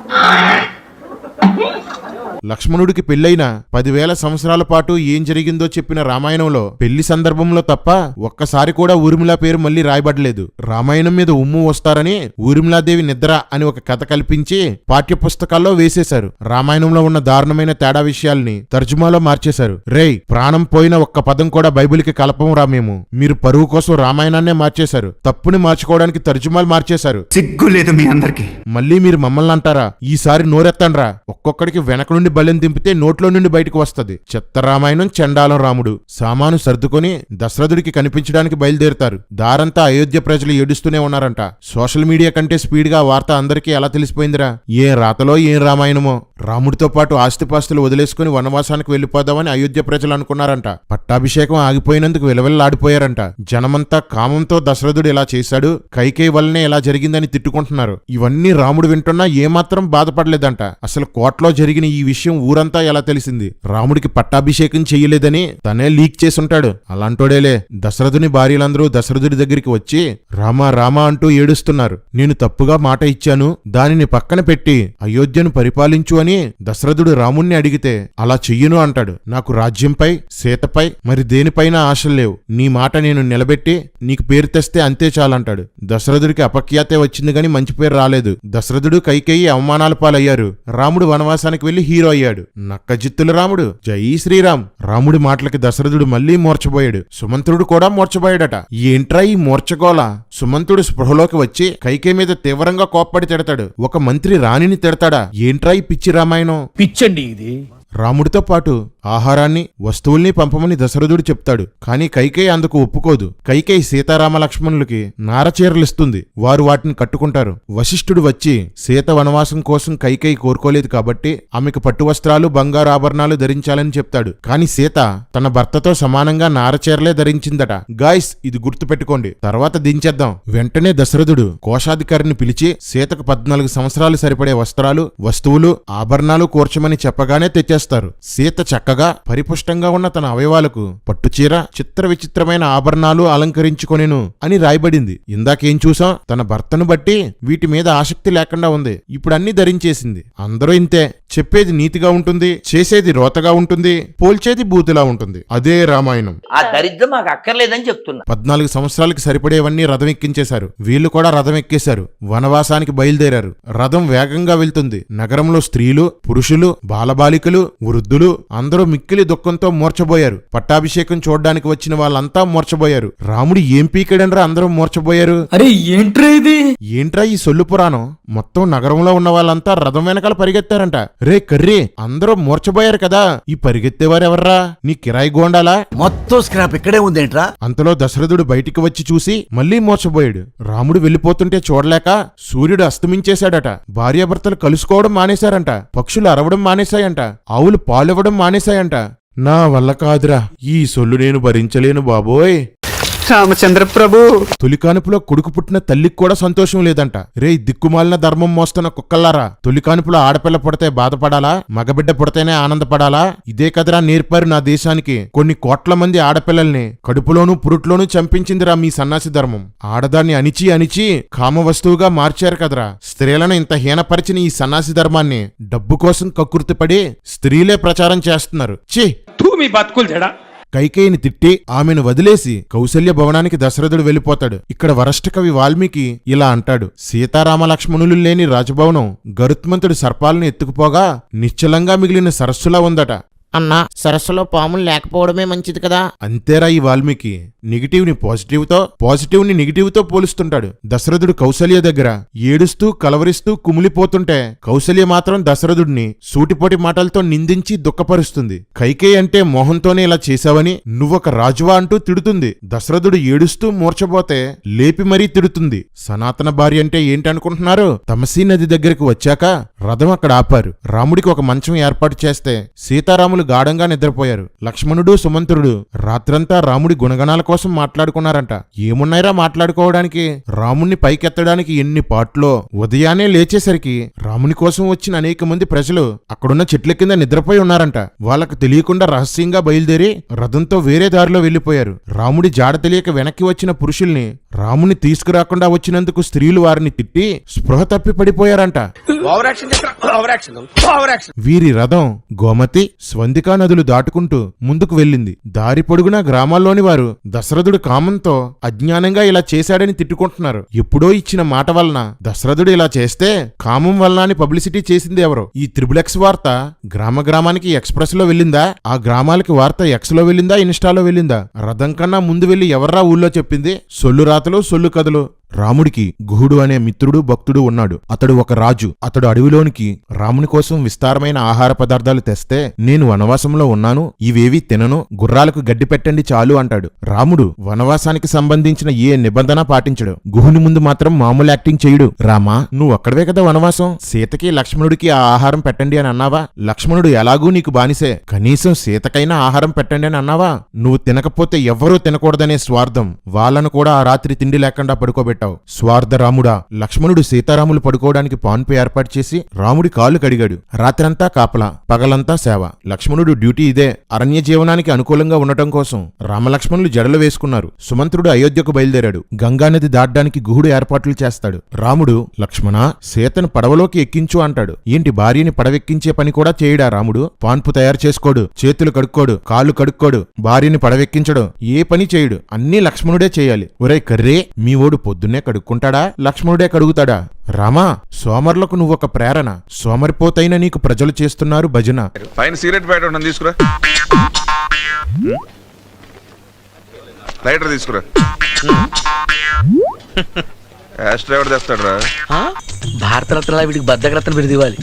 [SPEAKER 1] లక్ష్మణుడికి పెళ్లైన 10,000 సంవత్సరాల పాటు ఏం జరిగిందో చెప్పిన రామాయణంలో పెళ్లి సందర్భంలో తప్ప ఒక్కసారి కూడా ఊర్మిళ పేరు మళ్లీ రాయబడలేదు. రామాయణం మీద ఉమ్ము వస్తారని ఊర్మిళాదేవి నిద్ర అని ఒక కథ కల్పించి పాఠ్యపుస్తకాల్లో వేసేశారు. రామాయణంలో ఉన్న దారుణమైన తేడా విషయాల్ని తర్జుమాలో మార్చేశారు. రేయ్, ప్రాణం పోయిన ఒక్క పదం కూడా బైబిల్కి కలపం రా మేము. మీరు పరువు కోసం రామాయణాన్నే మార్చేశారు. తప్పుని మార్చుకోవడానికి తర్జుమాలు మార్చేశారు.
[SPEAKER 9] సిగ్గు లేదు మీ అందరికి.
[SPEAKER 1] మళ్ళీ మీరు మమ్మల్ని అంటారా? ఈసారి నోరెత్తండ్రా. ఒక్కొక్కడికి వెనక నుండి బలెం దింపితే నోట్లో నుండి బయటకు వస్తది. చెత్త రామాయణం, చండాలం రాముడు. సామాను సర్దుకొని దశరథుడికి కనిపించడానికి బయలుదేరుతారు. దారంతా అయోధ్య ప్రజలు ఏడుస్తూనే ఉన్నారంట. సోషల్ మీడియా కంటే స్పీడ్ గా వార్త అందరికీ ఎలా తెలిసిపోయిందిరా? ఏ రాతలో ఏం రామాయణమో. రాముడితో పాటు ఆస్తిపాస్తులు వదిలేసుకుని వనవాసానికి వెళ్లిపోదామని అయోధ్య ప్రజలు అనుకున్నారంట. పట్టాభిషేకం ఆగిపోయినందుకు విలవిల్లాడిపోయారంట. జనమంతా కామంతో దశరథుడు ఇలా చేశాడు, కైకేయి వల్లనే ఇలా జరిగిందని తిట్టుకుంటున్నారు. ఇవన్నీ రాముడు వింటున్నా ఏమాత్రం బాధపడలేదంట. అసలు కోట్లో జరిగిన ఈ విషయం ఊరంతా ఎలా తెలిసింది? రాముడికి పట్టాభిషేకం చెయ్యలేదని తనే లీక్ చేసుంటాడు. అలాంటోడేలే. దశరథుని భార్యలందరూ దశరథుడి దగ్గరికి వచ్చి రామా రామా అంటూ ఏడుస్తున్నారు. నేను తప్పుగా మాట ఇచ్చాను, దానిని పక్కన పెట్టి అయోధ్యను పరిపాలించు అని దశరథుడు రాముణ్ణి అడిగితే అలా చెయ్యను అంటాడు. నాకు రాజ్యంపై, సీతపై, మరి దేనిపైన ఆశలు లేవు. నీ మాట నేను నిలబెట్టి నీకు పేరు తెస్తే అంతే చాలంటాడు. దశరథుడికి అపఖ్యాతే వచ్చింది గాని మంచి పేరు రాలేదు. దశరథుడు కైకేయి అవమానాల పాలయ్యారు. రాముడు వనవాసానికి వెళ్లి హీరో అయ్యాడు. నక్కజిత్తుల రాముడు. జై శ్రీరామ్. రాముడి మాటలకి దశరథుడు మళ్లీ మూర్చబోయాడు. సుమంత్రుడు కూడా మూర్చబోయాడట. ఏంట్రా ఈ మూర్చగోల? సుమంతుడు స్పృహలోకి వచ్చి కైకేయి మీద తీవ్రంగా కోప్పడి తిడతాడు. ఒక మంత్రి రాణిని తిడతాడా? ఏంట్రా ఈ పిచ్చి రామాయణం?
[SPEAKER 3] పిచ్చండి ఇది.
[SPEAKER 1] రాముడితో పాటు ఆహారాన్ని, వస్తువుల్ని పంపమని దశరథుడు చెప్తాడు. కాని కైకేయి అందుకు ఒప్పుకోదు. కైకేయి సీతారామ లక్ష్మణులకి నారచీరలిస్తుంది. వారు వాటిని కట్టుకుంటారు. వశిష్ఠుడు వచ్చి సీత వనవాసం కోసం కైకేయి కోరుకోలేదు కాబట్టి ఆమెకు పట్టు వస్త్రాలు, బంగారు ఆభరణాలు ధరించాలని చెప్తాడు. కాని సీత తన భర్తతో సమానంగా నారచీరలే ధరించిందట. గాయ్స్, ఇది గుర్తు పెట్టుకోండి, తర్వాత దించేద్దాం. వెంటనే దశరథుడు కోశాధికారిని పిలిచి సీతకు 14 సంవత్సరాలు సరిపడే వస్త్రాలు, వస్తువులు, ఆభరణాలు కూర్చమని చెప్పగానే తెచ్చేస్తారు. సీత చక్కగా పరిపుష్టంగా ఉన్న తన అవయవాలకు పట్టుచీర, చిత్ర విచిత్రమైన ఆభరణాలు అలంకరించుకొనెను అని రాయబడింది. ఇందాకేం చూసాం? తన భర్తను బట్టి వీటి మీద ఆసక్తి లేకుండా ఉంది. ఇప్పుడు అన్ని ధరించేసింది. అందరూ ఇంతే. చెప్పేది నీతిగా ఉంటుంది, చేసేది రోతగా ఉంటుంది, పోల్చేది బూతులా ఉంటుంది. అదే రామాయణం.
[SPEAKER 2] ఆ దరిద్రం మాకు అక్కర్లేదని చెప్తున్నా.
[SPEAKER 1] 14 సంవత్సరాలకి సరిపడేవన్నీ రథం ఎక్కించేశారు. వీళ్ళు కూడా రథం ఎక్కేశారు. వనవాసానికి బయలుదేరారు. రథం వేగంగా వెళ్తుంది. నగరంలో స్త్రీలు, పురుషులు, బాలబాలికలు, వృద్ధులు అందరూ మిక్కిలి దుఃఖంతో మూర్చబోయారు. పట్టాభిషేకం చూడ్డానికి వచ్చిన వాళ్ళంతా మూర్చబోయారు. రాముడు ఏం పీకడనరా అందరూ మూర్చబోయారు?
[SPEAKER 10] అరే ఏంట్రా ఇది?
[SPEAKER 1] ఏంట్రా ఈ సొల్లు పురాణం? మొత్తం నగరంలో ఉన్న వాళ్ళంతా రథం వెనకాల పరిగెత్తారంట. రే కర్రీ, అందరూ మూర్చబోయారు కదా, ఈ పరిగెత్తేవారెవర్రా? నీ కిరాయి గోండాలా?
[SPEAKER 10] మొత్తం స్క్రాప్ ఇక్కడే ఉందేంట్రా?
[SPEAKER 1] అంతలో దశరథుడు బయటికి వచ్చి చూసి మళ్లీ మూర్చబోయాడు. రాముడు వెళ్లిపోతుంటే చూడలేక సూర్యుడు అస్తమించేశాడట. భార్యాభర్తలు కలుసుకోవడం మానేశారంట. పక్షులు అరవడం మానేశాయంట. ఆవులు పాలివ్వడం మానేశాయంట. నా వల్ల కాదురా, ఈ సొల్లు నేను భరించలేను బాబోయ్.
[SPEAKER 9] రామచంద్ర ప్రభు.
[SPEAKER 1] తొలికానుపులో కొడుకు పుట్టిన తల్లికి కూడా సంతోషం లేదంట. రే దిక్కుమాలిన ధర్మం మోస్తున్న కుక్కల్లారా, తొలికానుపులో ఆడపిల్ల పుడితే బాధపడాలా, మగబిడ్డ పుడితేనే ఆనందపడాలా? ఇదే కదరా నేర్పారు నా దేశానికి. కొన్ని కోట్ల మంది ఆడపిల్లల్ని కడుపులోనూ పురుట్లోనూ చంపించిందిరా మీ సన్నాసి ధర్మం. ఆడదాన్ని అణిచి అణిచి కామ వస్తువుగా మార్చారు కదరా. స్త్రీలను ఇంత హీనపరిచిన ఈ సన్నాసి ధర్మాన్ని డబ్బు కోసం కక్కుర్తిపడి స్త్రీలే ప్రచారం చేస్తున్నారు. ఛీ,
[SPEAKER 3] మీ బతుకులు చెడా.
[SPEAKER 1] కైకేయిని తిట్టి ఆమెను వదిలేసి కౌసల్య భవనానికి దశరథుడు వెళ్లిపోతాడు. ఇక్కడ వరష్ఠ కవి వాల్మీకి ఇలా అంటాడు. సీతారామ లక్ష్మణులు లేని రాజభవనం గరుత్మంతుడి సర్పాలను ఎత్తుకుపోగా నిశ్చలంగా మిగిలిన సరస్సులా ఉందట.
[SPEAKER 12] అన్నా సరస్సులో పాములు లేకపోవడమే మంచిది కదా.
[SPEAKER 1] అంతేరా ఈ వాల్మీకి నెగిటివ్ ని పాజిటివ్ ని నెగిటివ్ తో పోలుస్తుంటాడు. దశరథుడు కౌసల్య దగ్గర ఏడుస్తూ కలవరిస్తూ కుమిలిపోతుంటే కౌసల్య మాత్రం దశరథుడిని సూటిపోటి మాటలతో నిందించి దుఃఖపరుస్తుంది. కైకేయి అంటే మోహంతోనే ఇలా చేశావని నువ్వొక రాజువా అంటూ తిడుతుంది. దశరథుడు ఏడుస్తూ మూర్చబోతే లేపి మరీ తిడుతుంది. సనాతన భార్య అంటే ఏంటనుకుంటున్నారు? తమసీ నది దగ్గరకు వచ్చాక రథం అక్కడ ఆపారు. రాముడికి ఒక మంచం ఏర్పాటు చేస్తే సీతారాములు గాఢంగా నిద్రపోయారు. లక్ష్మణుడు సుమంత్రుడు రాత్రంతా రాముడి గుణగణాల కోసం మాట్లాడుకున్నారంట. ఏమున్నాయిరా మాట్లాడుకోవడానికి? రాముణ్ణి పైకెత్తడానికి ఎన్ని పాటలో. ఉదయాన్నే లేచేసరికి రాముని కోసం వచ్చిన అనేక మంది ప్రజలు అక్కడున్న చెట్ల కింద నిద్రపోయి ఉన్నారంట. వాళ్ళకు తెలియకుండా రహస్యంగా బయలుదేరి రథంతో వేరే దారిలో వెళ్లిపోయారు. రాముడి జాడ తెలియక వెనక్కి వచ్చిన పురుషుల్ని రాముని తీసుకురాకుండా వచ్చినందుకు స్త్రీలు వారిని తిట్టి స్పృహ తప్పి పడిపోయారంట. వీరి రథం గోమతి స్వందికా నదులు దాటుకుంటూ ముందుకు వెళ్ళింది. దారి పొడుగునా గ్రామాల్లోని వారు దశరథుడు కామంతో అజ్ఞానంగా ఇలా చేశాడని తిట్టుకుంటున్నారు. ఎప్పుడో ఇచ్చిన మాట వలన దశరథుడు ఇలా చేస్తే కామం వలన అని పబ్లిసిటీ చేసింది ఎవరో? ఈ త్రిబుల్ వార్త గ్రామానికి ఎక్స్ప్రెస్ లో వెళ్ళిందా? ఆ గ్రామాలకి వార్త ఎక్స్ లో వెళ్ళిందా, ఇన్స్టాలో వెళ్ళిందా? రథం కన్నా ముందు వెళ్లి ఎవర్రా ఊళ్ళో చెప్పింది? సొల్లు రాతలు సొల్లు కథలు. రాముడికి గుహుడు అనే మిత్రుడు భక్తుడు ఉన్నాడు. అతడు ఒక రాజు. అతడు అడవిలోనికి రాముని కోసం విస్తారమైన ఆహార పదార్థాలు తెస్తే నేను వనవాసంలో ఉన్నాను, ఇవేవీ తినను, గుర్రాలకు గడ్డి పెట్టండి చాలు అంటాడు. రాముడు వనవాసానికి సంబంధించిన ఏ నిబంధన పాటించడు. గుహుని ముందు మాత్రం మామూలు యాక్టింగ్ చేయుడు. రామా, నువ్వు అక్కడవే కదా వనవాసం, సీతకి లక్ష్మణుడికి ఆ ఆహారం పెట్టండి అని అన్నావా? లక్ష్మణుడు ఎలాగూ నీకు బానిసే, కనీసం సీతకైనా ఆహారం పెట్టండి అని అన్నావా? నువ్వు తినకపోతే ఎవ్వరూ తినకూడదనే స్వార్థం వాళ్ళను కూడా ఆ రాత్రి తిండి లేకుండా పడుకోబెట్టావు. స్వార్థ రాముడా. లక్ష్మణుడు సీతారాములు పడుకోవడానికి పాన్పు ఏర్పాటు చేసి రాముడి కాళ్ళు కడిగాడు. రాత్రంతా కాపలా, పగలంతా సేవ. లక్ష్మణుడు డ్యూటీ ఇదే. అరణ్య జీవనానికి అనుకూలంగా ఉండటం కోసం రామలక్ష్మణులు జడలు వేసుకున్నారు. సుమంత్రుడు అయోధ్యకు బయలుదేరాడు. గంగానది దాటడానికి గుహుడు ఏర్పాట్లు చేస్తాడు. రాముడు లక్ష్మణ సీతను పడవలోకి ఎక్కించు అంటాడు. ఏంటి భార్యని పడవెక్కించే పని కూడా చేయడా రాముడు? పాన్పు తయారు చేసుకోడు, చేతులు కడుక్కోడు, కాళ్ళు కడుక్కోడు, భార్యని పడవెక్కించడు, ఏ పని చేయుడు. అన్నీ లక్ష్మణుడే చేయాలి. ఒరే కర్రే, మీ ఓడు పొద్దున్నే కడుక్కుంటాడా, లక్ష్మణుడే కడుగుతాడా? రామా, సోమరులకు నువ్వొక ప్రేరణ. సోమరిపోతైన నీకు ప్రజలు చేస్తున్నారు భజన.
[SPEAKER 6] పైన సిగరెట్ బయట ఉండని తీసుకురా, లైటర్ తీసుకురా. యాష్ డ్రైవర్ తెస్తాడు రా.
[SPEAKER 2] భారతరత్న వీడికి బద్దకరత్న బిరుదు ఇవ్వాలి.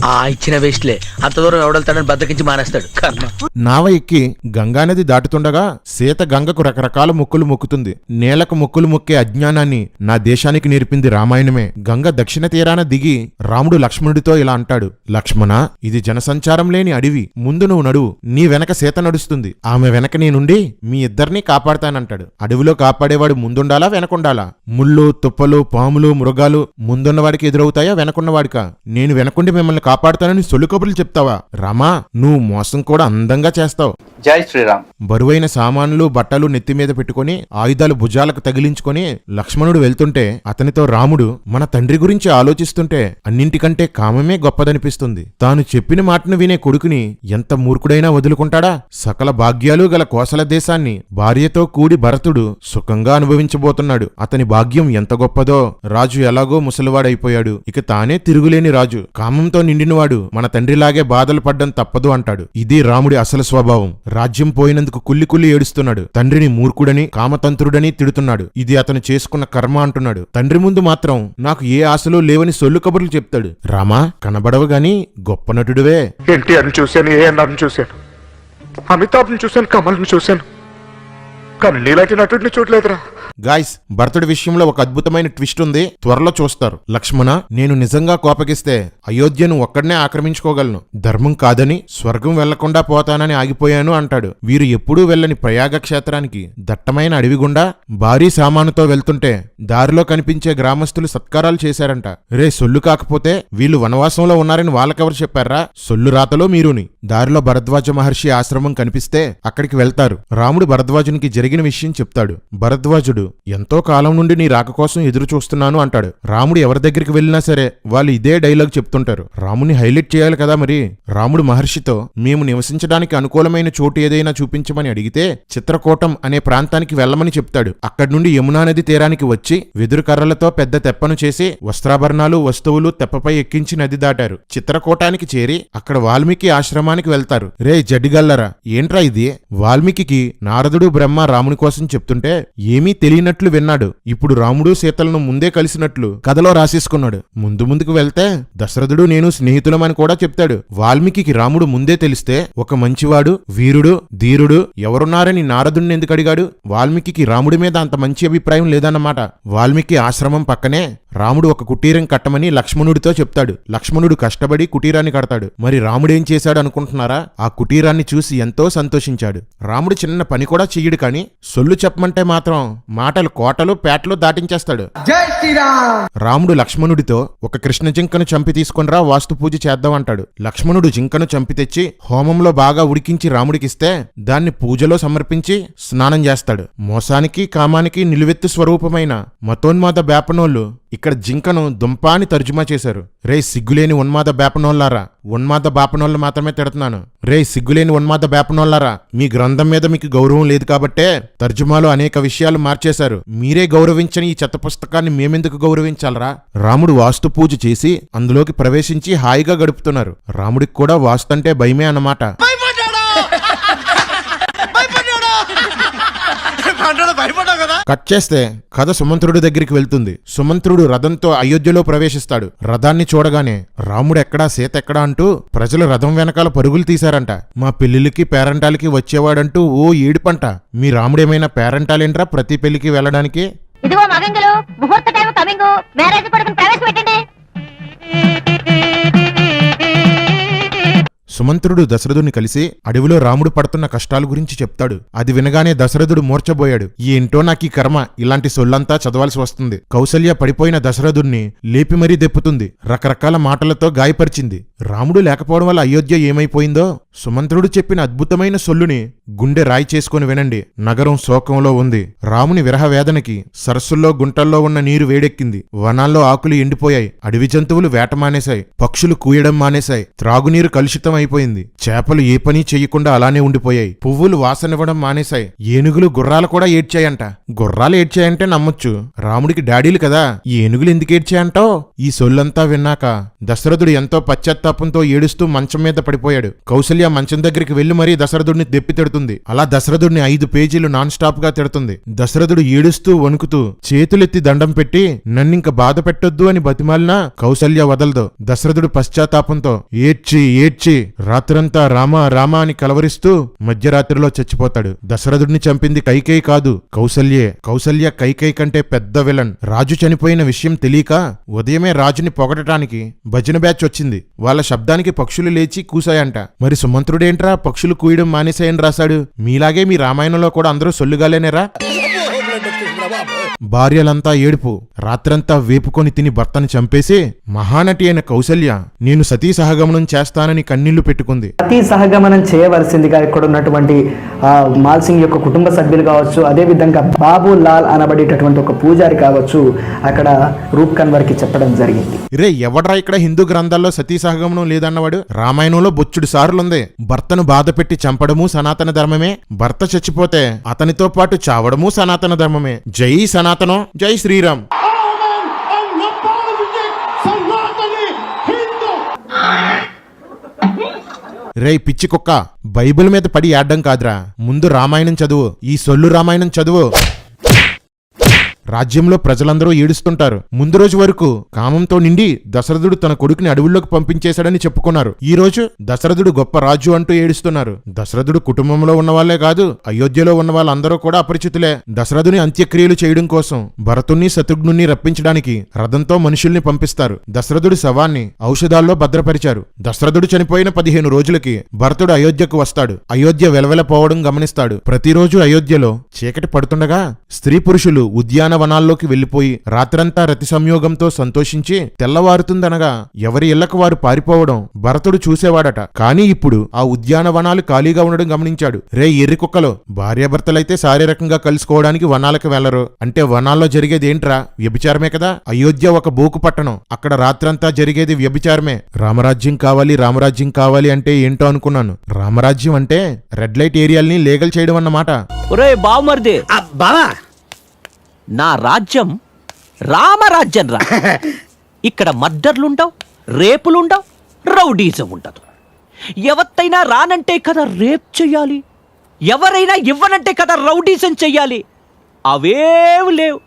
[SPEAKER 2] ఆ ఇచ్చిన వేస్ట్లే అంత దూరం ఎవడెళ్తాడని బద్దకించి మానేస్తాడు. కర్మ.
[SPEAKER 1] నావ ఎక్కి గంగానది దాటుతుండగా సీత గంగకు రకరకాల మొక్కులు మొక్కుతుంది. నేలకు మొక్కులు మొక్కే అజ్ఞానాన్ని నా దేశానికి నేర్పింది రామాయణమే. గంగ దక్షిణ తీరాన దిగి రాముడు లక్ష్మణుడితో ఇలా అంటాడు. లక్ష్మణ, ఇది జనసంచారం లేని అడవి. ముందు నువ్వు నడువు, నీ వెనక సీత నడుస్తుంది. ఆమె వెనక నేనుండి మీ ఇద్దరినీ కాపాడతానంటాడు. అడవిలో కాపాడేవాడు ముందుండాలా వెనకుండాలా? ముళ్ళు తుప్పలు పాములు మృగాలు ముందున్నవాడికి ఎదురవుతాయా వెనకున్నవాడికా? నేను వెనకుండి మిమ్మల్ని కాపాడుతానని సొల్లు కబుర్లు చెప్తావా? రామా, నువ్వు మోసం కూడా అందంగా చేస్తావు.
[SPEAKER 7] జై శ్రీరామ్.
[SPEAKER 1] బరువైన సామాన్లు బట్టలు నెత్తిమీద పెట్టుకుని ఆయుధాలు భుజాలకు తగిలించుకొని లక్ష్మణుడు వెళ్తుంటే అతనితో రాముడు మన తండ్రి గురించి ఆలోచిస్తుంటే అన్నింటికంటే కామమే గొప్పదనిపిస్తుంది. తాను చెప్పిన మాటను వినే కొడుకుని ఎంత మూర్ఖుడైనా వదులుకుంటాడా? సకల భాగ్యాలు గల కోసల దేశాన్ని భార్యతో కూడి భరతుడు సుఖంగా అనుభవించబోతున్నాడు. అతని భాగ్యం ఎంత గొప్పదో. రాజు ఎలాగో ముసలివాడైపోయాడు. ఇక తానే తిరుగులేని రాజు. కామంతో నిండినవాడు మన తండ్రిలాగే బాధలు పడ్డం తప్పదు అంటాడు. ఇది రాముడి అసలు స్వభావం. రాజ్యం పోయినందుకు కుల్లి ఏడుస్తున్నాడు. తండ్రిని మూర్ఖుడని కామతంత్రుడని తిడుతున్నాడు. ఇది అతను చేసుకున్న కర్మ అంటున్నాడు. తండ్రి ముందు మాత్రం నాకు ఏ ఆశలు లేవని సొల్లు కబుర్లు చెప్తాడు. రామా, కనబడవు గాని గొప్ప నటుడివే.
[SPEAKER 6] ఎన్టీఆర్ని చూశాను, ఏఎన్ఆర్ని చూశాను, అమితాబ్ని చూశాను, కమల్ని చూశాను, కానీ నీలాంటి నటుడిని చూడలేదురా.
[SPEAKER 1] గాయ్స్, భరతుడి విషయంలో ఒక అద్భుతమైన ట్విస్ట్ ఉంది, త్వరలో చూస్తారు. లక్ష్మణ, నేను నిజంగా కోపగిస్తే అయోధ్యను ఒక్కడనే ఆక్రమించుకోగలను. ధర్మం కాదని స్వర్గం వెళ్లకుండా పోతానని ఆగిపోయాను అంటాడు. వీరు ఎప్పుడూ వెళ్ళని ప్రయాగ క్షేత్రానికి దట్టమైన అడవి గుండా భారీ సామానుతో వెళ్తుంటే దారిలో కనిపించే గ్రామస్తులు సత్కారాలు చేశారంట. రే సొల్లు కాకపోతే వీళ్ళు వనవాసంలో ఉన్నారని వాళ్ళకెవరు చెప్పారా? సొల్లు రాతలో మీరుని. దారిలో భరద్వాజ మహర్షి ఆశ్రమం కనిపిస్తే అక్కడికి వెళ్తారు. రాముడు భరద్వాజునికి జరిగిన విషయం చెప్తాడు. భరద్వాజుడు ఎంతో కాలం నుండి నీ రాక కోసం ఎదురు చూస్తున్నాను అంటాడు. రాముడు ఎవరి దగ్గరికి వెళ్ళినా సరే వాళ్ళు ఇదే డైలాగ్ చెప్తుంటారు. రాముని హైలైట్ చేయాలి కదా మరి. రాముడు మహర్షితో మేము నివసించడానికి అనుకూలమైన చోటు ఏదైనా చూపించమని అడిగితే చిత్రకూటం అనే ప్రాంతానికి వెళ్లమని చెప్తాడు. అక్కడి నుండి యమునా నది తీరానికి వచ్చి వెదురు కర్రలతో పెద్ద తెప్పను చేసి వస్త్రాభరణాలు వస్తువులు తెప్పపై ఎక్కించి నది దాటారు. చిత్రకూటానికి చేరి అక్కడ వాల్మీకి ఆశ్రమాన్ని గ్రామానికి వెళ్తారు. రే జడ్డిగల్లరా, ఏంట్రా ఇది? వాల్మీకి నారదుడు బ్రహ్మ రాముని కోసం చెప్తుంటే ఏమీ తెలియనట్లు విన్నాడు. ఇప్పుడు రాముడు సీతలను ముందే కలిసినట్లు కథలో రాసేసుకున్నాడు. ముందుకు వెళ్తే దశరథుడు నేను స్నేహితులమని కూడా చెప్తాడు. వాల్మీకి రాముడు ముందే తెలిస్తే ఒక మంచివాడు, వీరుడు, ధీరుడు ఎవరున్నారని నారదుడిని ఎందుకు అడిగాడు? వాల్మీకి రాముడి మీద అంత మంచి అభిప్రాయం లేదన్నమాట. వాల్మీకి ఆశ్రమం పక్కనే రాముడు ఒక కుటీరం కట్టమని లక్ష్మణుడితో చెప్తాడు. లక్ష్మణుడు కష్టపడి కుటీరాన్ని కడతాడు. మరి రాముడేం చేశాడు అనుకుంటున్నారా? ఆ కుటీరాన్ని చూసి ఎంతో సంతోషించాడు. రాముడు చిన్న పని కూడా చెయ్యడు, కానీ సొల్లు చెప్పమంటే మాత్రం మాటలు కోటలు పేటలు దాటించేస్తాడు. రాముడు లక్ష్మణుడితో ఒక కృష్ణ జింకను చంపి తీసుకునిరా, వాస్తు పూజ చేద్దాం అంటాడు. లక్ష్మణుడు జింకను చంపి తెచ్చి హోమంలో బాగా ఉడికించి రాముడికిస్తే దాన్ని పూజలో సమర్పించి స్నానం చేస్తాడు. మోసానికి కామానికి నిలువెత్తు స్వరూపమైన మతోన్మాద బేపనోళ్ళు ఇక్కడ జింకను దుంపా అని తర్జుమా చేశారు. రే సిగ్గులేని ఉన్మాద బేపనోళ్ళారా, ఉన్మాద బాపనోళ్ళు మాత్రమే తిడుతున్నాను. రే సిగ్గులేని ఉన్మాద బేపనోళ్ళారా, మీ గ్రంథం మీద మీకు గౌరవం లేదు కాబట్టే తర్జుమాలో అనేక విషయాలు మార్చేశారు. మీరే గౌరవించని ఈ చెత్త పుస్తకాన్ని మేమెందుకు గౌరవించాలరా? రాముడు వాస్తు పూజ చేసి అందులోకి ప్రవేశించి హాయిగా గడుపుతున్నారు. రాముడికి కూడా వాస్తు అంటే భయమే అన్నమాట. కట్ చేస్తే కథ సుమంత్రుడి దగ్గరికి వెళ్తుంది. సుమంత్రుడు రథంతో అయోధ్యలో ప్రవేశిస్తాడు. రథాన్ని చూడగానే రాముడు ఎక్కడా సీత ఎక్కడా అంటూ ప్రజలు రథం వెనకాల పరుగులు తీశారంట. మా పెళ్లిళ్ళకి పేరంటాలకి వచ్చేవాడంటూ ఓ ఏడుపంట. మీ రాముడేమైనా పేరంటాలేంట్రా ప్రతి పెళ్లికి వెళ్ళడానికి?
[SPEAKER 11] ఇదిగో మగంగులు, ముహూర్త టైం కమింగ్, మ్యారేజ్ కొడుకుని ప్రవేశపెట్టండి.
[SPEAKER 1] సుమంత్రుడు దశరథుని కలిసి అడవిలో రాముడు పడుతున్న కష్టాల గురించి చెప్తాడు. అది వినగానే దశరథుడు మూర్ఛబోయాడు. ఏంటో నాకీ కర్మ, ఇలాంటి సొల్లంతా చదవాల్సి వస్తుంది. కౌసల్య పడిపోయిన దశరథుణ్ణి లేపి మరీ దెప్పుతుంది. రకరకాల మాటలతో గాయపరిచింది. రాముడు లేకపోవడం వల్ల అయోధ్య ఏమైపోయిందో సుమంత్రుడు చెప్పిన అద్భుతమైన సొల్లుని గుండె రాయి చేసుకుని వినండి. నగరం శోకంలో ఉంది. రాముని విరహ వేదనకి సరస్సుల్లో గుంటల్లో ఉన్న నీరు వేడెక్కింది. వనాల్లో ఆకులు ఎండిపోయాయి. అడవి జంతువులు వేట మానేశాయి. పక్షులు కూయడం మానేశాయి. త్రాగునీరు కలుషితం అయిపోయింది. చేపలు ఏ పని చెయ్యకుండా అలానే ఉండిపోయాయి. పువ్వులు వాసనివ్వడం మానేశాయి. ఏనుగులు గుర్రాలు కూడా ఏడ్చాయంట. గుర్రాలు ఏడ్చాయంటే నమ్మొచ్చు, రాముడికి డాడీలు కదా. ఈ ఏనుగులు ఎందుకు ఏడ్చాయంటో? ఈ సొల్లంతా విన్నాక దశరథుడు ఎంతో పశ్చాత్తాపంతో ఏడుస్తూ మంచం మీద పడిపోయాడు. కౌసల్య మంచం దగ్గరికి వెళ్లి మరీ దశరథుడిని దెప్పి తిడుతుంది. అలా దశరథుడిని 5 పేజీలు నాన్ స్టాప్ గా తిడుతుంది. దశరథుడు ఏడుస్తూ వణుకుతూ చేతులెత్తి దండం పెట్టి నన్నింక బాధ పెట్టొద్దు అని బతిమాలినా కౌసల్య వదలదు. దశరథుడు పశ్చాత్తాపంతో ఏడ్చి ఏడ్చి రాత్రంతా రామా రామా అని కలవరిస్తూ మధ్యరాత్రిలో చచ్చిపోతాడు. దశరథుడిని చంపింది కైకేయి కాదు, కౌసల్యే. కౌసల్య కైకేయి కంటే పెద్ద విలన్. రాజు చనిపోయిన విషయం తెలియక ఉదయమే రాజుని పొగడటానికి భజన బ్యాచ్ వచ్చింది. వాళ్ళ శబ్దానికి పక్షులు లేచి కూసాయంట. మరి సుమంత్రుడేంట్రా పక్షులు కూయడం మానేసాయని రాశాడు? మీలాగే మీ రామాయణంలో కూడా అందరూ సొల్లుగాలేనేరా? భార్యలంతా ఏడుపు. రాత్రంతా వేపుకొని తిని భర్తను చంపేసి మహానటి అయిన కౌసల్య నేను సతీ సహగమనం చేస్తానని కన్నీళ్లు పెట్టుకుంది.
[SPEAKER 13] సతీ సహగమనం చేయవలసిందిగా ఇక్కడ ఉన్నటువంటి మాల్ సింగ్ యొక్క కుటుంబ సభ్యులు కావచ్చు, అదే విధంగా బాబు లాల్ అనబడేటటువంటి ఒక పూజారి కావచ్చు, అక్కడ రూప్ కన్వర్ కి చెప్పడం జరిగింది.
[SPEAKER 1] రే ఎవడ్రా ఇక్కడ హిందూ గ్రంథాల్లో సతీ సహగమనం లేదన్నవాడు? రామాయణంలో బొచ్చుడు సార్లుంది. భర్తను బాధ పెట్టి చంపడము సనాతన ధర్మమే. భర్త చచ్చిపోతే అతనితో పాటు చావడము సనాతన ధర్మమే. జై సనాతనం, జై శ్రీరామ్. రే పిచ్చి కుక్క, బైబిల్ మీద పడి ఏడ్డం కాదురా, ముందు రామాయణం చదువు. ఈ సొల్లు రామాయణం చదువు. రాజ్యంలో ప్రజలందరూ ఏడుస్తుంటారు. ముందు రోజు వరకు కామంతో నిండి దశరథుడు తన కొడుకుని అడవుల్లోకి పంపించేశాడని చెప్పుకున్నారు. ఈ రోజు దశరథుడు గొప్ప రాజు అంటూ ఏడుస్తున్నారు. దశరథుడు కుటుంబంలో ఉన్న వాళ్లే కాదు, అయోధ్యలో ఉన్న వాళ్ళందరూ కూడా అపరిచితులే. దశరథుని అంత్యక్రియలు చేయడం కోసం భరతుణ్ణి శత్రుఘ్నుణ్ణి రప్పించడానికి రథంతో మనుషుల్ని పంపిస్తారు. దశరథుడి శవాన్ని ఔషధాల్లో భద్రపరిచారు. దశరథుడు చనిపోయిన 15 రోజులకి భరతుడు అయోధ్యకు వస్తాడు. అయోధ్య వెలవెలపోవడం గమనిస్తాడు. ప్రతిరోజు అయోధ్యలో చీకటి పడుతుండగా స్త్రీ పురుషులు ఉద్యాన వనాల్లోకి వెళ్లిపోయి రాత్రంతా రతి సంయోగంతో సంతోషించి తెల్లవారుతుందనగా ఎవరి ఇళ్లకు వారు పారిపోవడం భరతుడు చూసేవాడట. కాని ఇప్పుడు ఆ ఉద్యానవనాలు ఖాళీగా ఉండడం గమనించాడు. రే ఎర్రి కుక్కలో, భార్యాభర్తలైతే శారీరకంగా కలుసుకోవడానికి వనాలకు వెళ్లరు అంటే వనాల్లో జరిగేది ఏంట్రా? వ్యభిచారమే కదా. అయోధ్య ఒక బోకు పట్టణం, అక్కడ రాత్రంతా జరిగేది వ్యభిచారమే. రామరాజ్యం కావాలి రామరాజ్యం కావాలి అంటే ఏంటో అనుకున్నాను. రామరాజ్యం అంటే రెడ్ లైట్ ఏరియాల్ని లీగల్ చేయడం అన్నమాట.
[SPEAKER 10] ఒరే బావమర్ది, బావా నా రాజ్యం రామరాజ్యం రా. ఇక్కడ మర్డర్లుండవు, రేపులుండవు, రౌడీజం ఉండదు. ఎవత్తైనా రానంటే కదా రేప్ చెయ్యాలి, ఎవరైనా ఇవ్వనంటే కదా రౌడీసం చెయ్యాలి. అవేవి లేవు.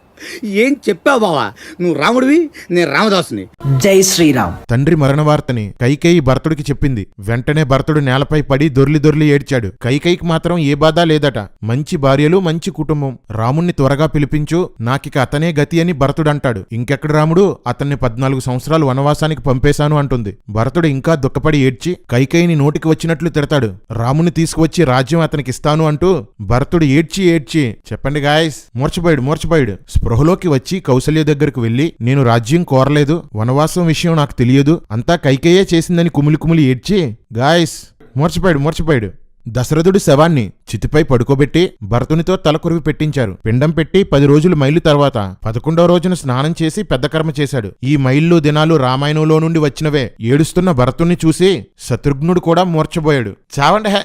[SPEAKER 7] ఏం చెప్పావు బావా? నువ్వు రాముడివి, నేను రామదాసుని.
[SPEAKER 13] జై శ్రీరామ్.
[SPEAKER 1] తండ్రి మరణ వార్తని కైకేయి భరతుడికి చెప్పింది. వెంటనే భరతుడు నేలపై పడి దొర్లి ఏడ్చాడు. కైకేయికి మాత్రం ఏ బాధ లేదట. మంచి భార్యలు, మంచి కుటుంబం. రాముణ్ణి త్వరగా పిలిపించు, నాకిక అతనే గతి అని భరతుడు అంటాడు. ఇంకెక్కడ రాముడు, అతన్ని 14 సంవత్సరాలు వనవాసానికి పంపేశాను అంటుంది. భరతుడు ఇంకా దుఃఖపడి ఏడ్చి కైకేయిని నోటికి వచ్చినట్లు తిడతాడు. రాముని తీసుకువచ్చి రాజ్యం అతనికి ఇస్తాను అంటూ భరతుడు ఏడ్చి చెప్పండి గాయస్, మూర్చపోయాడు. స్పృహలోకి వచ్చి కౌసల్య దగ్గరకు వెళ్లి, నేను రాజ్యం కోరలేదు, వనవాసం విషయం నాకు తెలియదు, అంతా కైకేయే చేసిందని కుమిలి ఏడ్చి, గాయస్ మూర్చపోయాడు. దశరథుడి శవాన్ని చితిపై పడుకోబెట్టి భరతునితో తలకొరివి పెట్టించారు. పిండం పెట్టి 10 రోజులు మైలు తర్వాత 11వ రోజున స్నానం చేసి పెద్ద కర్మ చేశాడు. ఈ మైళ్ళు దినాలు రామాయణంలో నుండి వచ్చినవే. ఏడుస్తున్న భరతుణ్ణి చూసి శత్రుఘ్నుడు కూడా మూర్చబోయాడు. చావండి హే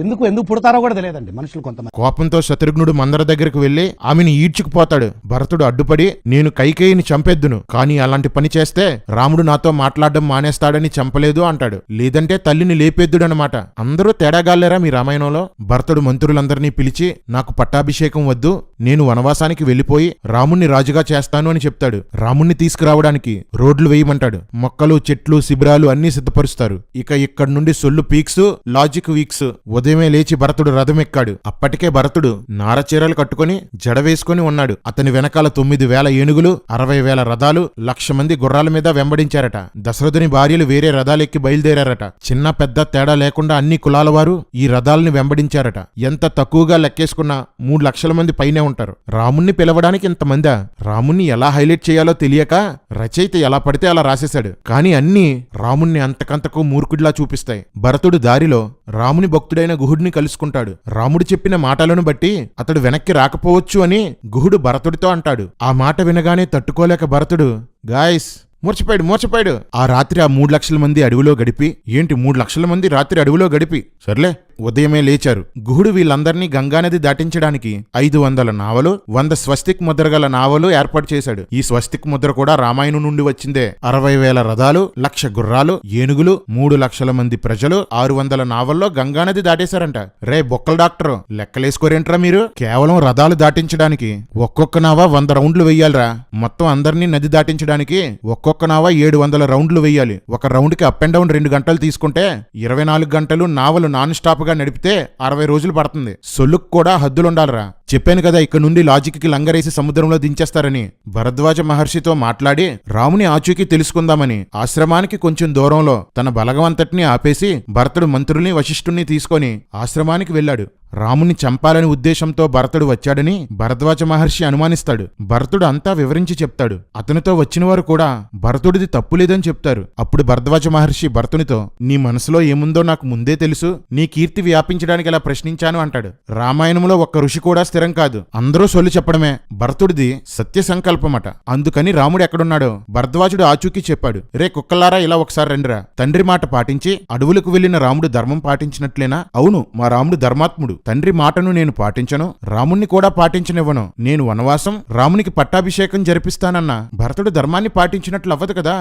[SPEAKER 7] ఎందుకు పుడతారో కూడా తెలియదండి మనుషులు కొంతమంది.
[SPEAKER 1] కోపంతో శత్రుఘ్నుడు మందర దగ్గరకు వెళ్లి ఆమెను ఈడ్చుకుపోతాడు. భరతుడు అడ్డుపడి, నేను కైకేయిని చంపేద్దును, కానీ అలాంటి పని చేస్తే రాముడు నాతో మాట్లాడడం మానేస్తాడని చంపలేదు అంటాడు. లేదంటే తల్లిని లేపేద్దుడనమాట. అందరూ తేడాగాలేరా మీ రామాయణంలో? భరతుడు మంత్రులందరినీ పిలిచి, నాకు పట్టాభిషేకం వద్దు, నేను వనవాసానికి వెళ్లిపోయి రాముణ్ణి రాజుగా చేస్తాను అని చెప్తాడు. రాముణ్ణి తీసుకురావడానికి రోడ్లు వేయమంటాడు. మొక్కలు, చెట్లు, శిబిరాలు అన్నీ సిద్ధపరుస్తారు. ఇక ఇక్కడి నుండి సొల్లు పీక్స్, లాజిక్ వీక్స్. ఉదయమే లేచి భరతుడు రథమెక్కాడు. అప్పటికే భరతుడు నారచీరలు కట్టుకుని జడ వేసుకుని ఉన్నాడు. అతని వెనకాల 9,000 ఏనుగులు, 60,000 రథాలు, 1,00,000 మంది గుర్రాల మీద వెంబడించారట. దశరథుని భార్యలు వేరే రథాలెక్కి బయలుదేరారట. చిన్న పెద్ద తేడా లేకుండా అన్ని కులాల వారు ఈ రథాలని వెంబడించారట. ఎంత తక్కువగా లెక్కేసుకున్నా 3 లక్షల మంది పైనే ఉంటారు. రాముణ్ణి పిలవడానికి ఇంతమందా? రాముణ్ణి ఎలా హైలైట్ చేయాలో తెలియక రచయిత ఎలా పడితే అలా రాసేశాడు. కానీ అన్నీ రాముణ్ణి అంతకంతకు మూర్ఖుడిలా చూపిస్తాయి. భరతుడు దారిలో రాముని భక్తుడైన గుహుడిని కలుసుకుంటాడు. రాముడు చెప్పిన మాటలను బట్టి అతడు వెనక్కి రాకపోవచ్చు అని గుహుడు భరతుడితో అంటాడు. ఆ మాట వినగానే తట్టుకోలేక భరతుడు, గాయస్ మూర్చపోయాడు. ఆ రాత్రి ఆ 3 లక్షల మంది అడవిలో గడిపి, ఏంటి 3 లక్షల మంది రాత్రి అడవిలో గడిపి, సర్లే ఉదయమే లేచారు. గుహుడు వీళ్ళందర్నీ గంగానది దాటించడానికి 500 నావలు, 100 స్వస్తిక్ ముద్రగల నావలు ఏర్పాటు చేశాడు. ఈ స్వస్తిక్ ముద్ర కూడా రామాయణం నుండి వచ్చిందే. 60,000 రథాలు, 1,00,000 గుర్రాలు, ఏనుగులు, 3 లక్షల మంది ప్రజలు 600 నావల్లో గంగానది దాటేశారంట. రే బొక్కల డాక్టర్, లెక్కలేసుకోరేంట్రా మీరు? కేవలం రథాలు దాటించడానికి ఒక్కొక్క నావ 100 రౌండ్లు వెయ్యాలిరా. మొత్తం అందరినీ నది దాటించడానికి ఒక్కొక్క నావ 700 రౌండ్లు వెయ్యాలి. ఒక రౌండ్ కి అప్ అండ్ డౌన్ 2 గంటలు తీసుకుంటే 24 గంటలు నావలు నాన్ స్టాప్ గా నడిపితే 60 రోజులు పడుతుంది. సొల్లుకు కూడా హద్దులుండాలరా. చెప్పాను కదా ఇక్కడ నుండి లాజిక్ కి లంగరేసి సముద్రంలో దించేస్తారని. భరద్వాజ మహర్షితో మాట్లాడి రాముని ఆచూకీ తెలుసుకుందామని ఆశ్రమానికి కొంచెం దూరంలో తన బలగమంతటిని ఆపేసి భరతుడు మంత్రుల్ని, వశిష్ఠుణ్ణి తీసుకొని ఆశ్రమానికి వెళ్ళాడు. రాముని చంపాలని ఉద్దేశంతో భరతుడు వచ్చాడని భరద్వాజ మహర్షి అనుమానిస్తాడు. భరతుడు అంతా వివరించి చెప్తాడు. అతనితో వచ్చిన వారు కూడా భరతుడిది తప్పు లేదని చెప్తారు. అప్పుడు భరద్వాజ మహర్షి భరతునితో, నీ మనసులో ఏముందో నాకు ముందే తెలుసు, నీ కీర్తి వ్యాపించడానికి ఇలా ప్రశ్నించాను అంటాడు. రామాయణంలో ఒక్క ఋషి కూడా స్థిరం కాదు, అందరూ సొల్లు చెప్పడమే. భరతుడిది సత్య సంకల్పమట. అందుకని రాముడు ఎక్కడున్నాడో భరద్వాజుడు ఆచూకీ చెప్పాడు. రే కుక్కలారా, ఇలా ఒకసారి రండిరా. తండ్రి మాట పాటించి అడవులకు వెళ్లిన రాముడు ధర్మం పాటించినట్లేనా? అవును, మా రాముడు ధర్మాత్ముడు. తండ్రి మాటను నేను పాటించను, రాముణ్ణి కూడా పాటించనివ్వను. నేను వనవాసం, రామునికి పట్టాభిషేకం జరిపిస్తానన్నా భరతుడు ధర్మాన్ని పాటించినట్లు అవ్వదు కదా.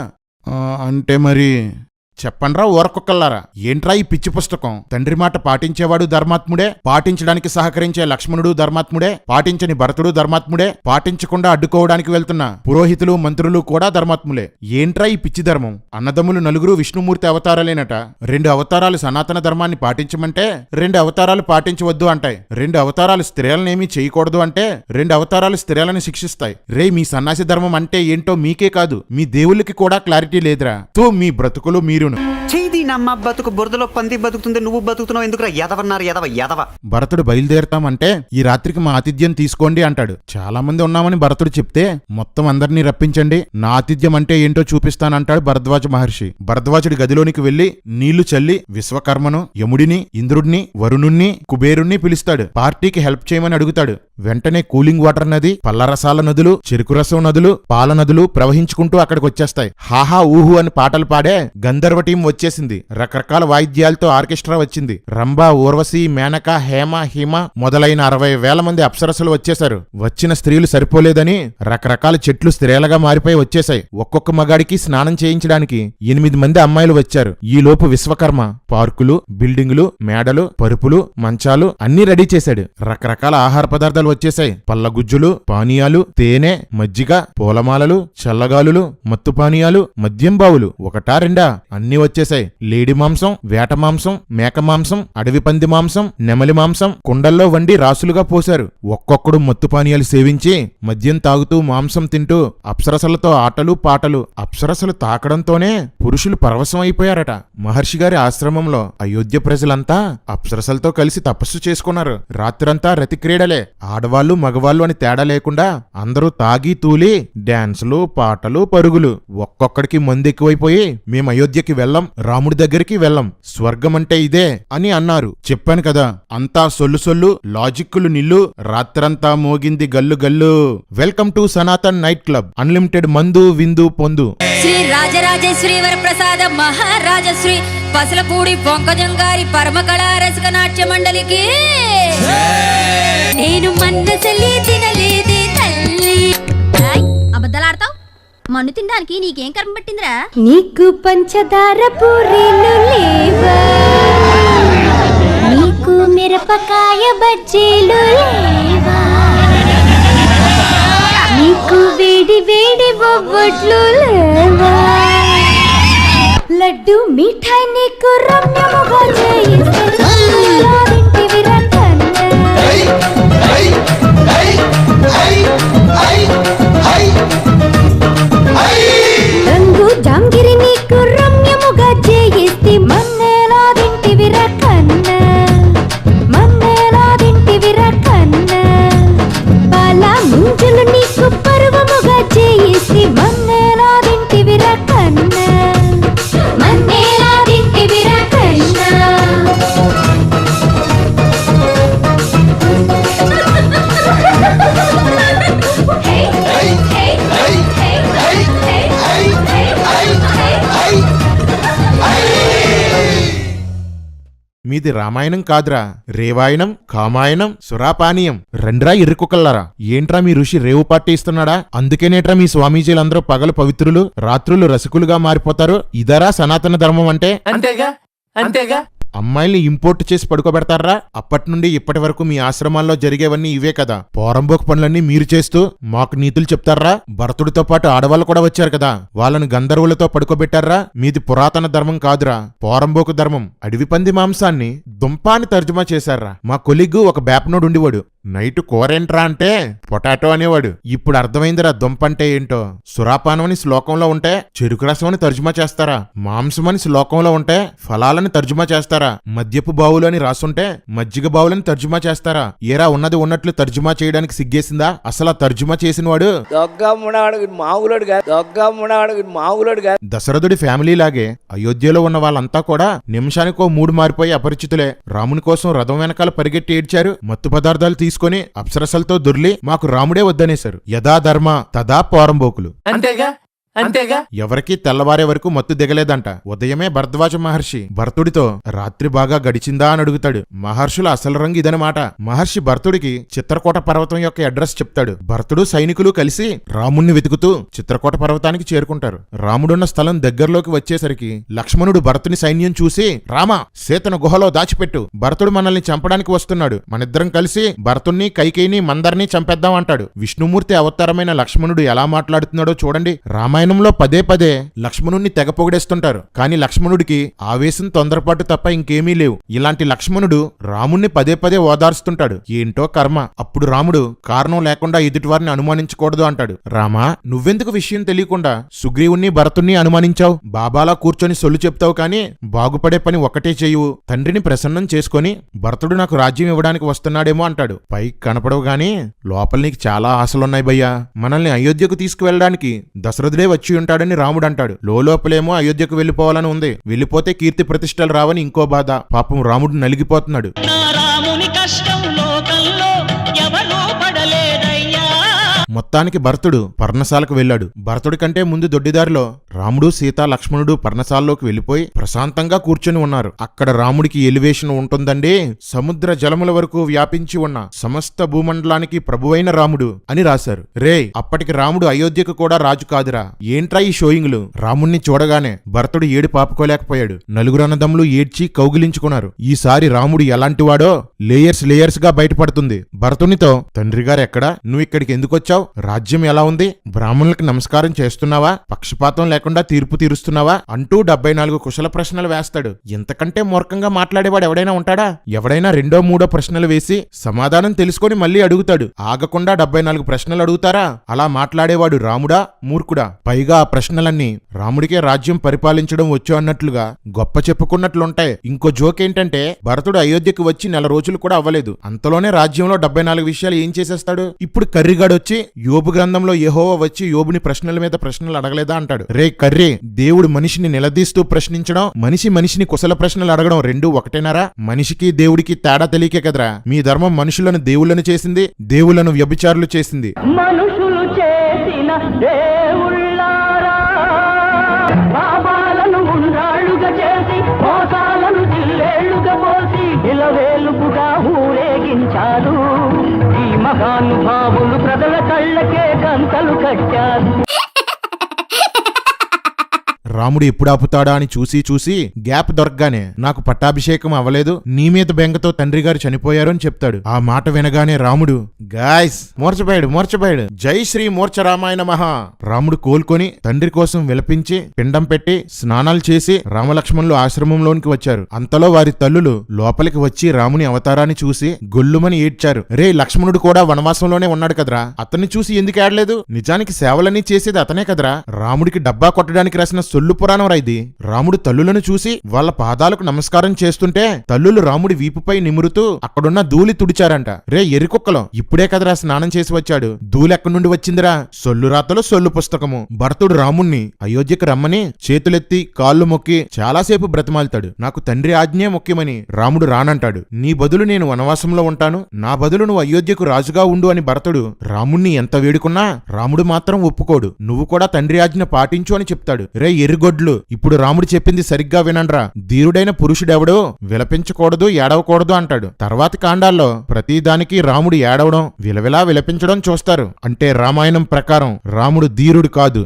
[SPEAKER 1] అంటే మరి చెప్పండ్రా ఓరకొక్కల్లారా, ఏంట్రా ఈ పిచ్చి పుస్తకం? తండ్రి మాట పాటించేవాడు ధర్మాత్ముడే, పాటించడానికి సహకరించే లక్ష్మణుడు ధర్మాత్ముడే, పాటించని భరతుడు ధర్మాత్ముడే, పాటించకుండా అడ్డుకోవడానికి వెళ్తున్న పురోహితులు, మంత్రులు కూడా ధర్మాత్ములే. ఏంట్రా ఈ పిచ్చి ధర్మం? అన్నదమ్ములు 4 విష్ణుమూర్తి అవతారాలేనట. 2 అవతారాలు సనాతన ధర్మాన్ని పాటించమంటే 2 అవతారాలు పాటించవద్దు అంటాయి. 2 అవతారాలు స్త్రీలనేమీ చేయకూడదు అంటే 2 అవతారాలు స్త్రీలను శిక్షిస్తాయి. రే, మీ సన్యాసి ధర్మం అంటే ఏంటో మీకే కాదు మీ దేవుళ్ళకి కూడా క్లారిటీ లేదురా. తో మీ బ్రతుకులు మీరు
[SPEAKER 9] చేది నమ్మ బతుకు బురదలో పంది బతుకుతుంది, నువ్వు బతుకుతున్నావు ఎందుకురా? ఎదవన్నారు ఎదవ.
[SPEAKER 1] భరతుడు బయలుదేరతామంటే ఈ రాత్రికి మా ఆతిథ్యం తీసుకోండి అంటాడు. చాలా మంది ఉన్నామని భరతుడు చెప్తే మొత్తం అందరినీ రప్పించండి, నా ఆతిథ్యం అంటే ఏంటో చూపిస్తానంటాడు భరద్వాజ మహర్షి. భరద్వాజుడి గదిలోనికి వెళ్లి నీళ్లు చల్లి విశ్వకర్మను, యముడిని, ఇంద్రుడిని, వరుణుణ్ణి, కుబేరుణ్ణి పిలుస్తాడు. పార్టీకి హెల్ప్ చేయమని అడుగుతాడు. వెంటనే కూలింగ్ వాటర్ నది, పల్లరసాల నదులు, చెరుకు రసం నదులు, పాల నదులు ప్రవహించుకుంటూ అక్కడికి వచ్చేస్తాయి. హాహా ఊహు అని పాటలు పాడే గంధర్వ టీం వచ్చేసింది. వచ్చింది. రకరకాల వాయిద్యాలతో ఆర్కెస్ట్రా వచ్చింది. రంభ, ఊర్వశి, మేనక, హేమ, హిమ మొదలైన 60,000 మంది అప్సరసలు వచ్చేశారు. వచ్చిన స్త్రీలు సరిపోలేదని రకరకాల చెట్లు స్త్రీలుగా మారిపోయి వచ్చేశాయి. ఒక్కొక్క మగాడికి స్నానం చేయించడానికి 8 మంది అమ్మాయిలు వచ్చారు. ఈలోపు విశ్వకర్మ పార్కులు, బిల్డింగులు, మేడలు, పరుపులు, మంచాలు అన్నీ రెడీ చేశాడు. రకరకాల ఆహార పదార్థాలు వచ్చేశాయి. పళ్ళగుజ్జులు, పానీయాలు, తేనె, మజ్జిగ, పూలమాలలు, చల్లగాలులు, మత్తు పానీయాలు, మద్యం బావులు, ఒకటా రెండా అన్నీ వచ్చేశాయి. లేడి మాంసం, వేట మాంసం, మేక మాంసం, అడవి పంది మాంసం, నెమలి మాంసం కుండల్లో వండి రాసులుగా పోశారు. ఒక్కొక్కడు మత్తు పానీయాలు సేవించి మద్యం తాగుతూ మాంసం తింటూ అప్సరసలతో ఆటలు పాటలు. అప్సరసలు తాకడంతోనే పురుషులు పరవశం అయిపోయారట. మహర్షి గారి ఆశ్రమంలో అయోధ్య ప్రజలంతా అప్సరసలతో కలిసి తపస్సు చేసుకున్నారు. రాత్రంతా రతి క్రీడలే. ఆడవాళ్లు మగవాళ్ళు అని తేడా లేకుండా అందరూ తాగి తూలి డాన్సులు, పాటలు, పరుగులు. ఒక్కొక్కడికి మందు ఎక్కువైపోయి మేము అయోధ్యకి వెళ్ళం, రాముడి దగ్గరికి వెళ్ళం, స్వర్గం అంటే ఇదే అని అన్నారు. చెప్పాను కదా, అంతా సొల్లు సొల్లు, లాజిక్కులు నిల్లు. రాత్రంతా మోగింది గల్లు గల్లు. Welcome to Sanatan night club. Unlimited మందు, విందు, పొందు.
[SPEAKER 11] శ్రీ రాజరాజేశ్వరి వరప్రసాద మహారాజశ్రీ పసలపూడి పొంకజంగారి పరమకళా రసిక నాట్య మండలికి నేను మన్నసలి తినలేదే తల్లి. అబద్ధాలాడతావు? మన్ను తినడానికి నీకేం కర్మ పట్టిందిరా? నీకు పంచదార పూరీలు లేవా? నీకు మిరపకాయ బజ్జీలు లేవా? నీకు వేడి వేడి బొబ్బట్లు లేవా? లడ్డు మిఠాయి నీకు రమ్యముగా చేయిస్తే రంగు జాంగిరి నీకు రమ్యముగా చేయిస్తే మన్నేలా తింటివి రకన్న, మన్నేలా తింటివి రకన్న. పాల ముంజలు నీకు పర్వముగా చేయిస్తే మన్నేలా తింటివి రకన్న, మన్నేలా తింటివి రకన్న.
[SPEAKER 1] మీది రామాయణం కాదురా, రేవాయణం, కామాయణం, సురాపానీయం. రండ్రా ఇరుకుకల్లారా. ఏంట్రా మీ ఋషి రేవు పార్టీ ఇస్తున్నాడా? అందుకేనేట్రా మీ స్వామీజీలందరూ పగలు పవిత్రులు, రాత్రులు రసికులుగా మారిపోతారు. ఇదరా సనాతన ధర్మం అంటే?
[SPEAKER 2] అంతేగా అంతేగా.
[SPEAKER 1] అమ్మాయిల్ని ఇంపోర్ట్ చేసి పడుకోబెడతారా? అప్పటి నుండి ఇప్పటి వరకు మీ ఆశ్రమాల్లో జరిగేవన్నీ ఇవే కదా. పోరంబోకు పనులన్నీ మీరు చేస్తూ మాకు నీతులు చెప్తారా? భరతుడితో పాటు ఆడవాళ్ళు కూడా వచ్చారు కదా, వాళ్ళని గంధర్వులతో పడుకోబెట్టారా? మీది పురాతన ధర్మం కాదురా, పోరంబోకు ధర్మం. అడవి పంది మాంసాన్ని దుంపాని తర్జుమా చేశారా. మా కొలిగ్గు ఒక బేపనోడు ఉండివాడు. నైట్ కూరేంట్రా అంటే పొటాటో అనేవాడు. ఇప్పుడు అర్థమైందిరా దుంపంటే ఏంటో. సురాపానం అని శ్లోకంలో ఉంటే చెరుకు రసం అని తర్జుమా చేస్తారా? మాంసం అని శ్లోకంలో ఉంటే ఫలాలని తర్జుమా చేస్తారా? మద్యపు బావులు అని రాసుంటే మజ్జిగ బావులని తర్జుమా చేస్తారా? ఏరా ఉన్నది ఉన్నట్లు తర్జుమా చేయడానికి సిగ్గేసిందా? అసలు తర్జుమా చేసినవాడు దశరథుడి ఫ్యామిలీ లాగే అయోధ్యలో ఉన్న వాళ్ళంతా కూడా నిమిషానికో మూడు మారిపోయి అపరిచితులే. రాముని కోసం రథం వెనకాల పరిగెట్టి ఏడ్చారు. మత్తు పదార్థాలు తీసుకుని అప్సరసలతో దొర్లి మాకు రాముడే వద్దనేశారు. యథా ధర్మ తదా పోరంబోకులు.
[SPEAKER 2] అంతేగా అంతేగా.
[SPEAKER 1] ఎవరికీ తెల్లవారే వరకు మత్తు దిగలేదంట. ఉదయమే భరద్వాజ మహర్షి భరతుడితో రాత్రి బాగా గడిచిందా అని అడుగుతాడు. మహర్షుల అసలు రంగు ఇదనమాట. మహర్షి భరతుడికి చిత్రకూట పర్వతం యొక్క అడ్రస్ చెప్తాడు. భరతుడు సైనికులు కలిసి రాముణ్ణి వెతుకుతూ చిత్రకూట పర్వతానికి చేరుకుంటారు. రాముడున్న స్థలం దగ్గరలోకి వచ్చేసరికి లక్ష్మణుడు భరతుని సైన్యం చూసి, రామా, సీతను గుహలో దాచిపెట్టు, భరతుడు మనల్ని చంపడానికి వస్తున్నాడు, మనిద్దరం కలిసి భరతుణ్ణి, కైకేయిని, మందర్ని చంపేద్దాం అంటాడు. విష్ణుమూర్తి అవతారమైన లక్ష్మణుడు ఎలా మాట్లాడుతున్నాడో చూడండి. రామాయణంలో పదే పదే లక్ష్మణుడిని తెగ పొగిడేస్తుంటారు. కానీ లక్ష్మణుడికి ఆవేశం, తొందరపాటు తప్ప ఇంకేమీ లేవు. ఇలాంటి లక్ష్మణుడు రాముణ్ణి పదే పదే ఓదార్స్తుంటాడు. ఏంటో కర్మ. అప్పుడు రాముడు కారణం లేకుండా ఎదుటివారిని అనుమానించకూడదు అంటాడు. రామా, నువ్వెందుకు విషయం తెలియకుండా సుగ్రీవుణ్ణి, భరతుణ్ణి అనుమానించావు? బాబాలా కూర్చొని సొల్లు చెప్తావు కానీ బాగుపడే పని ఒక్కటే చెయ్యు. తండ్రిని ప్రసన్నం చేసుకొని భరతుడు నాకు రాజ్యం ఇవ్వడానికి వస్తున్నాడేమో అంటాడు. పైకి కనపడవు గాని లోపల నీకు చాలా ఆశలున్నాయి భయ్యా. మనల్ని అయోధ్యకు తీసుకువెళ్ళడానికి దశరథుడే వచ్చి ఉంటాడని రాముడు అంటాడు. లోపలేమో అయోధ్యకు వెళ్లిపోవాలని ఉంది. వెళ్లిపోతే కీర్తి ప్రతిష్టలు రావని ఇంకో బాధ. పాపం రాముడు నలిగిపోతున్నాడు. మొత్తానికి భరతుడు పర్ణశాలకు వెళ్ళాడు. భరతుడి కంటే ముందు దొడ్డిదారిలో రాముడు, సీత, లక్ష్మణుడు పర్ణశాలలోకి వెళ్లిపోయి ప్రశాంతంగా కూర్చొని ఉన్నారు. అక్కడ రాముడికి ఎలివేషన్ ఉంటుందండి. సముద్ర జలముల వరకు వ్యాపించి ఉన్న సమస్త భూమండలానికి ప్రభువైన రాముడు అని రాశారు. రే, అప్పటికి రాముడు అయోధ్యకు కూడా రాజు కాదురా. ఏంట్రా ఈ షోయింగ్లు? రాముణ్ణి చూడగానే భరతుడు ఏడు పాపుకోలేకపోయాడు. నలుగురు అన్నదమ్ములు ఏడ్చి కౌగిలించుకున్నారు. ఈసారి రాముడు ఎలాంటివాడో లేయర్స్ గా బయటపడుతుంది. భరతునితో, తండ్రి గారు ఎక్కడా? నువ్వు ఇక్కడికి ఎందుకొచ్చావు? రాజ్యం ఎలా ఉంది? బ్రాహ్మణులకు నమస్కారం చేస్తున్నావా? పక్షపాతం లేకుండా తీర్పు తీరుస్తున్నావా? అంటూ 74 కుశల ప్రశ్నలు వేస్తాడు. ఇంతకంటే మూర్ఖంగా మాట్లాడేవాడు ఎవడైనా ఉంటాడా? ఎవడైనా రెండో మూడో ప్రశ్నలు వేసి సమాధానం తెలుసుకొని మళ్ళీ అడుగుతాడు. ఆగకుండా 74 ప్రశ్నలు అడుగుతారా? అలా మాట్లాడేవాడు రాముడా, మూర్ఖుడా? పైగా ఆ ప్రశ్నలన్నీ రాముడికే రాజ్యం పరిపాలించడం వచ్చు అన్నట్లుగా గొప్ప చెప్పుకున్నట్లుంటాయి. ఇంకో జోక్ ఏంటంటే, భరతుడు అయోధ్యకు వచ్చి 1 నెల రోజులు కూడా అవ్వలేదు. అంతలోనే రాజ్యంలో 74 విషయాలు ఏం చేసేస్తాడు? ఇప్పుడు కర్రిగాడొచ్చి యోబు గ్రంథంలో యెహోవా వచ్చి యోబుని ప్రశ్నల మీద ప్రశ్నలు అడగలేదా అంటాడు. రే కర్రీ, దేవుడు మనిషిని నిలదీస్తూ ప్రశ్నించడం, మనిషిని కుశల ప్రశ్నలు అడగడం రెండూ ఒకటేనారా? మనిషికి దేవుడికి తేడా తెలియకే కదరా మీ ధర్మం మనుషులను దేవుళ్ళను చేసింది, దేవుళ్లను వ్యభిచారులు చేసింది.
[SPEAKER 5] మనుషులు చేసిన దేవుళ్ళారా, పాపాలను ఉండ్రాళ్ళుగా చేసి మోసాలను జిల్లేళ్లుగా పోసి ఇలవేలుపుగా ఊరేగించారు. ఈ మహానుభావులు ప్రజల కళ్ళకే గంతలు కట్టారు.
[SPEAKER 1] రాముడు ఎప్పుడు ఆపుతాడా అని చూసి గ్యాప్ దొరకగానే, నాకు పట్టాభిషేకం అవ్వలేదు, నీ మీద బెంగతో తండ్రి గారు చనిపోయారు అని చెప్తాడు. ఆ మాట వినగానే రాముడు గాయ్స్ మూర్చపోయాడు. జై శ్రీ మూర్ఛ రామాయణ మహా. రాముడు కోలుకొని తండ్రి కోసం విలపించి పిండం పెట్టి స్నానాలు చేసి రామలక్ష్మణులు ఆశ్రమంలోనికి వచ్చారు. అంతలో వారి తల్లులు లోపలికి వచ్చి రాముని అవతారాన్ని చూసి గొల్లుమని ఏడ్చారు. రే, లక్ష్మణుడు కూడా వనవాసంలోనే ఉన్నాడు కదరా, అతన్ని చూసి ఎందుకు ఏడలేదు? నిజానికి సేవలన్నీ చేసేది అతనే కదరా. రాముడికి డబ్బా కొట్టడానికి రాసిన సొల్లు పురాణం రైది. రాముడు తల్లులను చూసి వాళ్ళ పాదాలకు నమస్కారం చేస్తుంటే తల్లులు రాముడి వీపుపై నిమురుతూ అక్కడున్న ధూళి తుడిచారంట. రే ఎరికొక్కలో, ఇప్పుడే కదరా స్నానం చేసి వచ్చాడు, ధూళి ఎక్కడి నుండి వచ్చిందిరా? సొల్లు రాతలో సొల్లు పుస్తకము. భరతుడు రాముణ్ణి అయోధ్యకు రమ్మని చేతులెత్తి కాళ్ళు మొక్కి చాలాసేపు బ్రతిమాలుతాడు. నాకు తండ్రి ఆజ్ఞే ముఖ్యమని. రాముడు రానంటాడు. నీ బదులు నేను వనవాసంలో ఉంటాను, నా బదులు నువ్వు అయోధ్యకు రాజుగా ఉండు అని భరతుడు రాముణ్ణి ఎంత వేడుకున్నా రాముడు మాత్రం ఒప్పుకోడు. నువ్వు కూడా తండ్రి ఆజ్ఞ పాటించు అని చెప్తాడు. రే ఎర్రిగొడ్లు, ఇప్పుడు రాముడు చెప్పింది సరిగ్గా వినండ్రా. ధీరుడైన పురుషుడెవడో విలపించకూడదు, ఏడవకూడదు అంటాడు. తర్వాతి కాండాల్లో ప్రతిదానికి రాముడు ఏడవడం, విలవిలా విలపించడం చూస్తారు. అంటే రామాయణం ప్రకారం రాముడు ధీరుడు కాదు,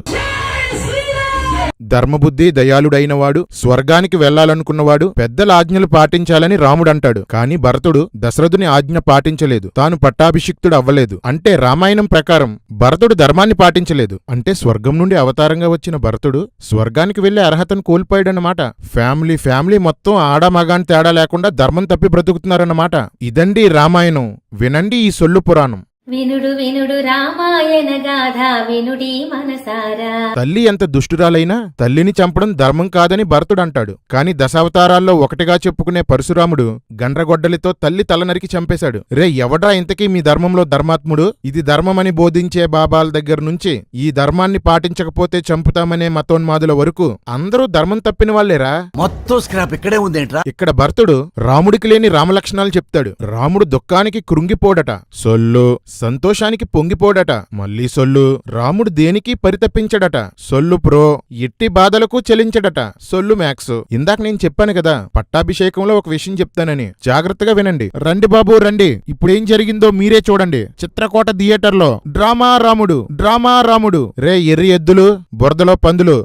[SPEAKER 1] ధర్మబుద్ధి దయాళుడైనవాడు, స్వర్గానికి వెళ్లాలనుకున్నవాడు, పెద్దల ఆజ్ఞలు పాటించాలని రాముడు అంటాడు. కాని భరతుడు దశరథుని ఆజ్ఞ పాటించలేదు, తాను పట్టాభిషిక్తుడు అవ్వలేదు. అంటే రామాయణం ప్రకారం భరతుడు ధర్మాన్ని పాటించలేదు. అంటే స్వర్గం నుండి అవతారంగా వచ్చిన భరతుడు స్వర్గానికి వెళ్లే అర్హతను కోల్పోయాడన్నమాట. ఫ్యామిలీ మొత్తం ఆడామగాని తేడా లేకుండా ధర్మం తప్పి బ్రతుకుతున్నారన్నమాట. ఇదండి రామాయణం. వినండి ఈ సొల్లు పురాణం.
[SPEAKER 11] వినుడు వినుడు రామాయణ గాథ వినుడి మనసారా.
[SPEAKER 1] తల్లి ఎంత దుష్టురాలైనా తల్లిని చంపడం ధర్మం కాదని భరతుడు అంటాడు. కాని దశావతారాల్లో ఒకటిగా చెప్పుకునే పరశురాముడు గండ్రగొడ్డలితో తల్లి తల నరికి చంపేశాడు. రే ఎవడ్రా ఇంతకీ మీ ధర్మంలో ధర్మాత్ముడు? ఇది ధర్మమని బోధించే బాబాల దగ్గర నుంచి ఈ ధర్మాన్ని పాటించకపోతే చంపుతామనే మతోన్మాదుల వరకు అందరూ ధర్మం తప్పిన వాళ్లేరా.
[SPEAKER 7] మొత్తం స్క్రాప్ ఇక్కడే ఉందేంట్రా?
[SPEAKER 1] ఇక్కడ భరతుడు రాముడికి లేని రామలక్షణాలు చెప్తాడు. రాముడు దుఃఖానికి కృంగిపోడట, సొల్లు. సంతోషానికి పొంగిపోడట, మళ్ళీ సొల్లు. రాముడు దేనికి పరితపించడట, సొల్లు ప్రో. ఎట్టి బాధలకు చెలించడట, సొల్లు మ్యాక్స్. ఇందాక నేను చెప్పాను కదా పట్టాభిషేకంలో ఒక విషయం చెప్తానని, జాగ్రత్తగా వినండి. రండి బాబు రండి, ఇప్పుడేం జరిగిందో మీరే చూడండి. చిత్రకోట థియేటర్లో డ్రామా రాముడు. రే ఎర్రి ఎద్దులు, బురదలో పందులు,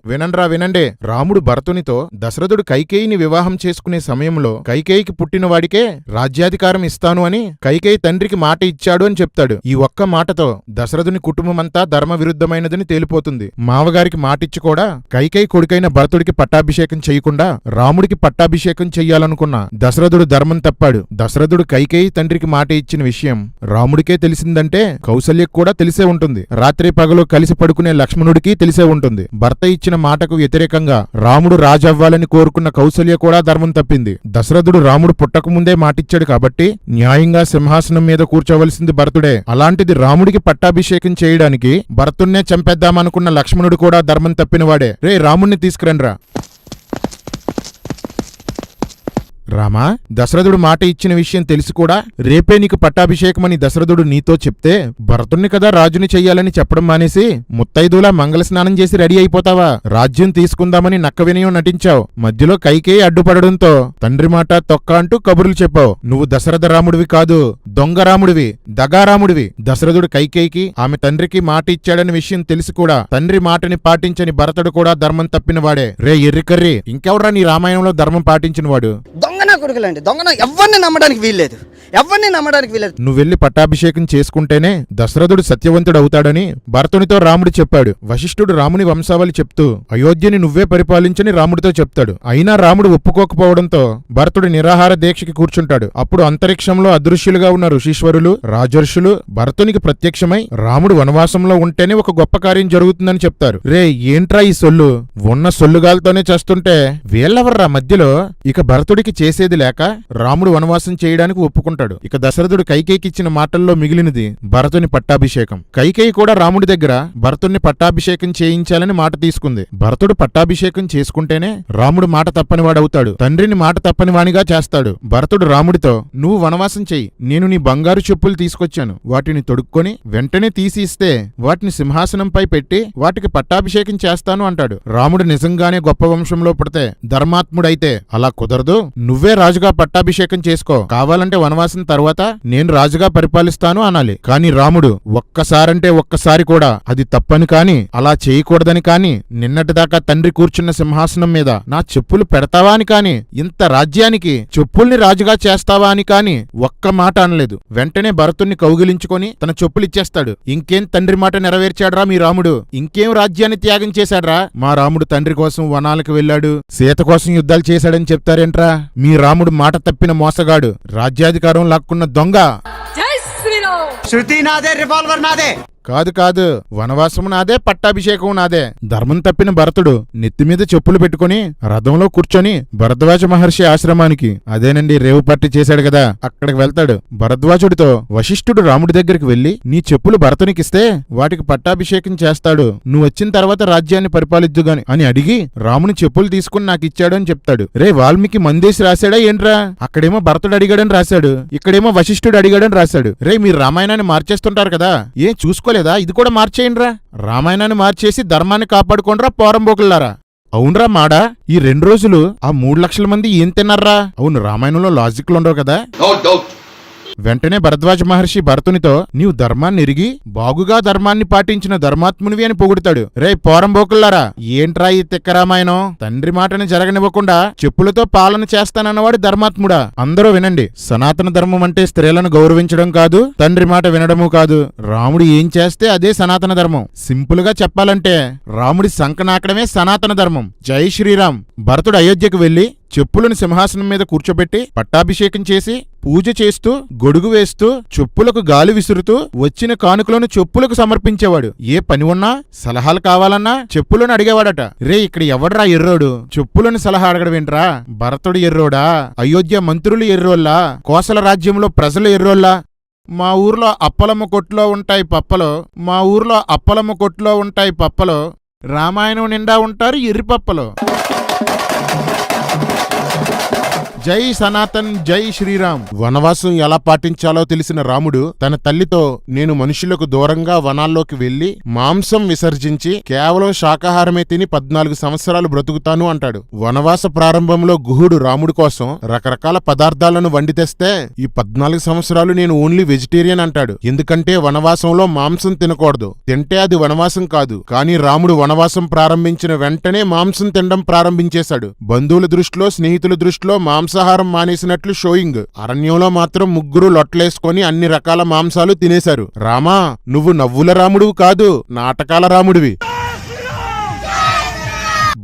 [SPEAKER 1] వినండి. రాముడు భరతునితో దశరథుడు కైకేయిని వివాహం చేసుకునే సమయంలో కైకేయికి పుట్టిన వాడికే రాజ్యాధికారం ఇస్తాను అని కైకేయి తండ్రికి మాట ఇచ్చాడు అని చెప్తాడు. ఈ ఒక్క మాటతో దశరథుని కుటుంబమంతా ధర్మ విరుద్ధమైనదని తేలిపోతుంది. మావగారికి మాటిచ్చి కూడా కైకేయి కొడుకైన భరతుడికి పట్టాభిషేకం చేయకుండా రాముడికి పట్టాభిషేకం చెయ్యాలనుకున్న దశరథుడు ధర్మం తప్పాడు. దశరథుడు కైకేయి తండ్రికి మాట ఇచ్చిన విషయం రాముడికే తెలిసిందంటే కౌసల్యకు కూడా తెలిసే ఉంటుంది. రాత్రి పగలు కలిసి పడుకునే లక్ష్మణుడికి తెలిసే ఉంటుంది. భర్త ఇచ్చిన మాటకు వ్యతిరేకంగా రాముడు రాజవ్వాలని కోరుకున్న కౌసల్య కూడా ధర్మం తప్పింది. దశరథుడు రాముడు పుట్టకముందే మాటిచ్చాడు కాబట్టి న్యాయంగా సింహాసనం మీద కూర్చోవలసింది భరతుడే. అలాంటిది రాముడికి పట్టాభిషేకం చేయడానికి భరతున్నే చంపేద్దామనుకున్న లక్ష్మణుడు కూడా ధర్మం తప్పినవాడే. రే రాముణ్ణి తీసుకురండ్రా. రామా, దశరథుడు మాట ఇచ్చిన విషయం తెలిసి కూడా రేపే నీకు పట్టాభిషేకమని దశరథుడు నీతో చెప్తే భరతుణ్ణి కదా రాజుని చెయ్యాలని చెప్పడం మానేసి ముత్తైదులా మంగళ స్నానం చేసి రెడీ అయిపోతావా? రాజ్యం తీసుకుందామని నక్క వినయం నటించావు. మధ్యలో కైకేయి అడ్డుపడడంతో తండ్రి మాట తొక్క అంటూ కబుర్లు చెప్పావు. నువ్వు దశరథ రాముడివి కాదు, దొంగ రాముడివి, దగారాముడివి. దశరథుడు కైకేయికి ఆమె తండ్రికి మాట ఇచ్చాడని విషయం తెలిసి కూడా తండ్రి మాటని పాటించని భరతుడు కూడా ధర్మం తప్పినవాడే. రే ఎర్రికర్రి, ఇంకెవడ్రా నీ రామాయణంలో ధర్మం పాటించినవాడు?
[SPEAKER 7] దొంగన కొడుకులండి, దొంగన ఎవరిని నమ్మడానికి వీల్లేదు, ఎవరిని నమ్మడానికి వీల్లేదు.
[SPEAKER 1] నువ్వెళ్లి పట్టాభిషేకం చేసుకుంటేనే దశరథుడు సత్యవంతుడవుతాడని భరతునితో రాముడు చెప్పాడు. వశిష్ఠుడు రాముని వంశావళి చెప్తూ అయోధ్యని నువ్వే పరిపాలించని రాముడితో చెప్తాడు. అయినా రాముడు ఒప్పుకోకపోవడంతో భరతుడు నిరాహార దీక్షకి కూర్చుంటాడు. అప్పుడు అంతరిక్షంలో అదృశ్యులుగా ఉన్న ఋషీశ్వరులు, రాజర్షులు భరతునికి ప్రత్యక్షమై రాముడు వనవాసంలో ఉంటేనే ఒక గొప్ప కార్యం జరుగుతుందని చెప్తారు. రే ఏంట్రా ఈ సొల్లు? ఉన్న సొల్లుగాలతోనే చేస్తుంటే వీళ్ళెవర్రా మధ్యలో? ఇక భరతుడికి చేసేది లేక రాముడు వనవాసం చేయడానికి ఒప్పుకుంటాడు. ఇక దశరథుడు కైకేయికిచ్చిన మాటల్లో మిగిలినది భరతుని పట్టాభిషేకం. కైకేయి కూడా రాముడి దగ్గర భరతుణ్ణి పట్టాభిషేకం చేయించాలని మాట తీసుకుంది. భరతుడు పట్టాభిషేకం చేసుకుంటేనే రాముడు మాట తప్పని వాడవుతాడు, తండ్రిని మాట తప్పని వానిగా చేస్తాడు. భరతుడు రాముడితో నువ్వు వనవాసం చెయ్యి, నేను నీ బంగారు చెప్పులు తీసుకొచ్చాను, వాటిని తొడుక్కొని వెంటనే తీసి ఇస్తే వాటిని సింహాసనంపై పెట్టి వాటికి పట్టాభిషేకం చేస్తాను అంటాడు. రాముడు నిజంగానే గొప్ప వంశంలో పుడితే ధర్మాత్ముడైతే అలా కుదరదు, నువ్వే రాజుగా పట్టాభిషేకం చేసుకో, కావాలంటే వనవాసం తర్వాత నేను రాజుగా పరిపాలిస్తాను అనాలి. కాని రాముడు ఒక్కసారంటే ఒక్కసారి కూడా అది తప్పని కాని అలా చేయకూడదని కాని నిన్నటిదాకా తండ్రి కూర్చున్న సింహాసనం మీద నా చెప్పులు పెడతావా అని కాని ఇంత రాజ్యానికి చెప్పుల్ని రాజుగా చేస్తావా అని కాని ఒక్క మాట అనలేదు. వెంటనే భరతుణ్ణి కౌగిలించుకొని తన చెప్పులిచ్చేస్తాడు. ఇంకేం తండ్రి మాట నెరవేర్చాడ్రా మీ రాముడు? ఇంకేం రాజ్యాన్ని త్యాగం చేశాడ్రా? మా రాముడు తండ్రి కోసం వనాలకు వెళ్ళాడు, సీత కోసం యుద్ధాలు చేశాడని చెప్తారేంట్రా? మీ రాముడు మాట తప్పిన మోసగాడు, రాజ్యాధికారం లాక్కున్న దొంగ.
[SPEAKER 9] శృతి నాదే, రివాల్వర్ నాదే.
[SPEAKER 1] కాదు కాదు, వనవాసము నాదే, పట్టాభిషేకం నాదే. ధర్మం తప్పిన భరతుడు నెత్తిమీద చెప్పులు పెట్టుకుని రథంలో కూర్చొని భరద్వాజ మహర్షి ఆశ్రమానికి, అదేనండి రేవు పట్టి చేశాడు కదా, అక్కడికి వెళ్తాడు. భరద్వాజుడితో వశిష్ఠుడు రాముడి దగ్గరికి వెళ్లి నీ చెప్పులు భరతునికిస్తే వాటికి పట్టాభిషేకం చేస్తాడు, నువ్వు వచ్చిన తర్వాత రాజ్యాన్ని పరిపాలిద్దుగాని అని అడిగి రాముని చెప్పులు తీసుకుని నాకు ఇచ్చాడు అని చెప్తాడు. రే వాల్మీకి మందేసి రాశాడా ఏంట్రా? అక్కడేమో భరతుడు అడిగాడని రాశాడు, ఇక్కడేమో వశిష్ఠుడు అడిగాడని రాశాడు. రే మీరు రామాయణాన్ని మార్చేస్తుంటారు కదా, ఏం చూసుకో లేదా? ఇది కూడా మార్చేయండిరా. రామాయణాన్ని మార్చేసి ధర్మాన్ని కాపాడుకోండిరా పోరంబోకుల్లారా. అవునరా మాడా, ఈ 2 రోజులు ఆ 3 లక్షల మంది ఏం తిన్నారా? అవును, రామాయణంలో లాజిక్లు ఉండవు కదా. వెంటనే భరద్వాజ మహర్షి భరతునితో నీవు ధర్మాన్ని ఎరిగి బాగుగా ధర్మాన్ని పాటించిన ధర్మాత్మునివి అని పొగుడుతాడు. రే పోరంబోకుల్లారా, ఏంట్రా ఈ తిక్క రామాయణం? తండ్రి మాటని జరగనివ్వకుండా చెప్పులతో పాలన చేస్తానన్నవాడు ధర్మాత్ముడా? అందరూ వినండి, సనాతన ధర్మం అంటే స్త్రీలను గౌరవించడం కాదు, తండ్రి మాట వినడము కాదు. రాముడు ఏం చేస్తే అదే సనాతన ధర్మం. సింపుల్ గా చెప్పాలంటే రాముడి సంకనాకడమే సనాతన ధర్మం. జై శ్రీరామ్. భరతుడు అయోధ్యకు వెళ్లి చెప్పులను సింహాసనం మీద కూర్చోబెట్టి పట్టాభిషేకం చేసి పూజ చేస్తూ గొడుగు వేస్తూ చెప్పులకు గాలి విసురుతూ వచ్చిన కానుకలను చెప్పులకు సమర్పించేవాడు. ఏ పని ఉన్నా సలహాలు కావాలన్నా చెప్పులను అడిగేవాడట. రే ఇక్కడ ఎవడ్రా ఎర్రోడు? చెప్పులను సలహా అడగడమేంట్రా? భరతుడు ఎర్రోడా? అయోధ్య మంత్రులు ఎర్రోల్లా? కోసల రాజ్యంలో ప్రజలు ఎర్రోల్లా? మా ఊర్లో అప్పలమ్మ కొట్లో ఉంటాయి పప్పలో, మా ఊర్లో అప్పలమ్మ కొట్లో ఉంటాయి పప్పలో, రామాయణం నిండా ఉంటారు ఎర్రిపప్పలో. జై సనాతన్, జై శ్రీరామ్. వనవాసం ఎలా పాటించాలో తెలిసిన రాముడు తన తల్లితో నేను మనుషులకు దూరంగా వనాల్లోకి వెళ్లి మాంసం విసర్జించి కేవలం శాకాహారమే తిని 14 సంవత్సరాలు బ్రతుకుతాను అంటాడు. వనవాస ప్రారంభంలో గుహుడు రాముడి కోసం రకరకాల పదార్థాలను వండి తెస్తే ఈ 14 సంవత్సరాలు నేను ఓన్లీ వెజిటేరియన్ అంటాడు. ఎందుకంటే వనవాసంలో మాంసం తినకూడదు, తింటే అది వనవాసం కాదు. కానీ రాముడు వనవాసం ప్రారంభించిన వెంటనే మాంసం తినడం ప్రారంభించేశాడు. బంధువుల దృష్టిలో, స్నేహితుల దృష్టిలో మాంసాహారం మానేసినట్లు షోయింగ్. అరణ్యంలో మాత్రం 3 లొట్లేసుకొని అన్ని రకాల మాంసాలు తినేశారు. రామా, నువ్వు నవ్వుల రాముడివి కాదు, నాటకాల రాముడివి.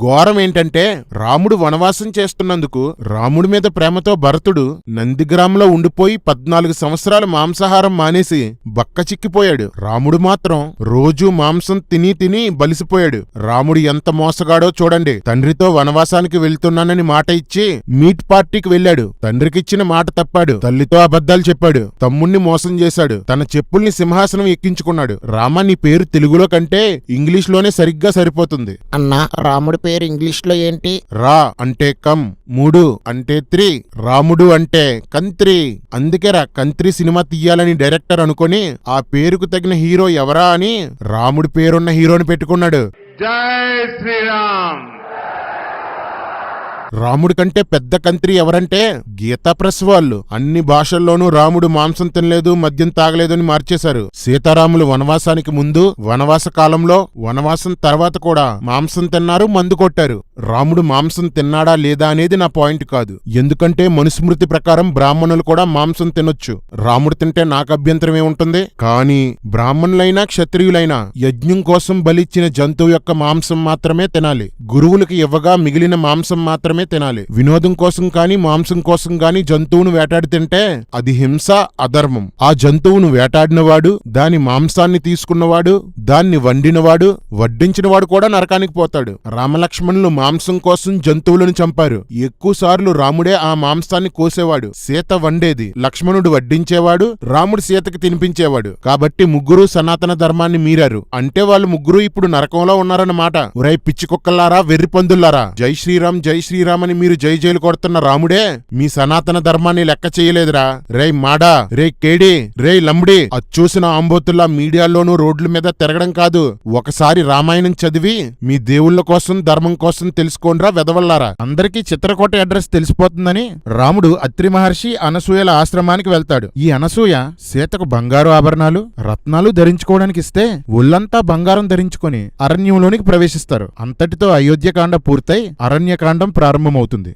[SPEAKER 1] ఘోరం ఏంటంటే రాముడు వనవాసం చేస్తున్నందుకు రాముడి మీద ప్రేమతో భరతుడు నందిగ్రామంలో ఉండిపోయి 14 సంవత్సరాలు మాంసాహారం మానేసి బక్క చిక్కిపోయాడు. రాముడు మాత్రం రోజూ మాంసం తిని తిని బలిసిపోయాడు. రాముడు ఎంత మోసగాడో చూడండి. తండ్రితో వనవాసానికి వెళ్తున్నానని మాట ఇచ్చి మీట్ పార్టీకి వెళ్ళాడు. తండ్రికిచ్చిన మాట తప్పాడు, తల్లితో అబద్ధాలు చెప్పాడు, తమ్ముణ్ణి మోసం చేశాడు, తన చెప్పుల్ని సింహాసనం ఎక్కించుకున్నాడు. రామ, నీ పేరు తెలుగులో కంటే ఇంగ్లీష్ లోనే సరిగ్గా సరిపోతుంది.
[SPEAKER 12] అన్నా, రాముడి పేరు ఇంగ్లీష్లో ఏంటి?
[SPEAKER 1] రా అంటే కమ్, 3 అంటే 3, రాముడు అంటే కంత్రి. అందుకేరా కంత్రి సినిమా తీయాలని డైరెక్టర్ అనుకొని ఆ పేరుకు తగిన హీరో ఎవరా అని రాముడి పేరున్న హీరోని పెట్టుకున్నాడు.
[SPEAKER 3] जय श्री राम।
[SPEAKER 1] రాముడి కంటే పెద్ద కంత్రి ఎవరంటే గీతా ప్రెస్ వాళ్ళు. అన్ని భాషల్లోనూ రాముడు మాంసం తినలేదు, మద్యం తాగలేదు అని మార్చేశారు. సీతారాములు వనవాసానికి ముందు, వనవాస కాలంలో, వనవాసం తర్వాత కూడా మాంసం తిన్నారు, మందు కొట్టారు. రాముడు మాంసం తిన్నాడా లేదా అనేది నా పాయింట్ కాదు. ఎందుకంటే మనుస్మృతి ప్రకారం బ్రాహ్మణులు కూడా మాంసం తినొచ్చు. రాముడు తింటే నాకు అభ్యంతరం ఏముంటుంది? కానీ బ్రాహ్మణులైనా క్షత్రియులైనా యజ్ఞం కోసం బలిచ్చిన జంతువు యొక్క మాంసం మాత్రమే తినాలి. గురువులకి ఇవ్వగా మిగిలిన మాంసం మాత్రమే తినాలి. వినోదం కోసం కాని మాంసం కోసం గాని జంతువును వేటాడి తింటే అది హింస, అధర్మం. ఆ జంతువును వేటాడినవాడు, దాని మాంసాన్ని తీసుకున్నవాడు, దాన్ని వండినవాడు, వడ్డించినవాడు కూడా నరకానికి పోతాడు. రామలక్ష్మణులు మాంసం కోసం జంతువులను చంపారు. ఎక్కువ సార్లు రాముడే ఆ మాంసాన్ని కోసేవాడు, సీత వండేది, లక్ష్మణుడు వడ్డించేవాడు, రాముడు సీతకి తినిపించేవాడు. కాబట్టి ముగ్గురు సనాతన ధర్మాన్ని మీరారు. అంటే వాళ్ళు ముగ్గురు ఇప్పుడు నరకంలో ఉన్నారన్నమాట. ఒరై పిచ్చి కుక్కల్లారా, వెర్రి పందుల్లారా, జై శ్రీరామ్ జై శ్రీరామ్ అని మీరు జై జైలు కొడుతున్న రాముడే మీ సనాతన ధర్మాన్ని లెక్క చేయలేదురా. రేయ్ మాడా, రేయ్ కేడి, రేయ్ లంబడి, అది చూసిన ఆంబోతుల్లా మీడియాల్లోనూ రోడ్ల మీద తిరగడం కాదు. ఒకసారి రామాయణం చదివి మీ దేవుళ్ళ కోసం, ధర్మం కోసం తెలుసుకోండ్రా వెదవల్లారా. అందరికీ చిత్రకోట అడ్రస్ తెలిసిపోతుందని రాముడు అత్రి మహర్షి అనసూయల ఆశ్రమానికి వెళ్తాడు. ఈ అనసూయ సీతకు బంగారు ఆభరణాలు, రత్నాలు ధరించుకోవడానికి ఇస్తే ఒళ్ళంతా బంగారం ధరించుకొని అరణ్యంలోనికి ప్రవేశిస్తారు. అంతటితో అయోధ్యకాండ పూర్తయి అరణ్యకాండం ప్రారంభమవుతుంది.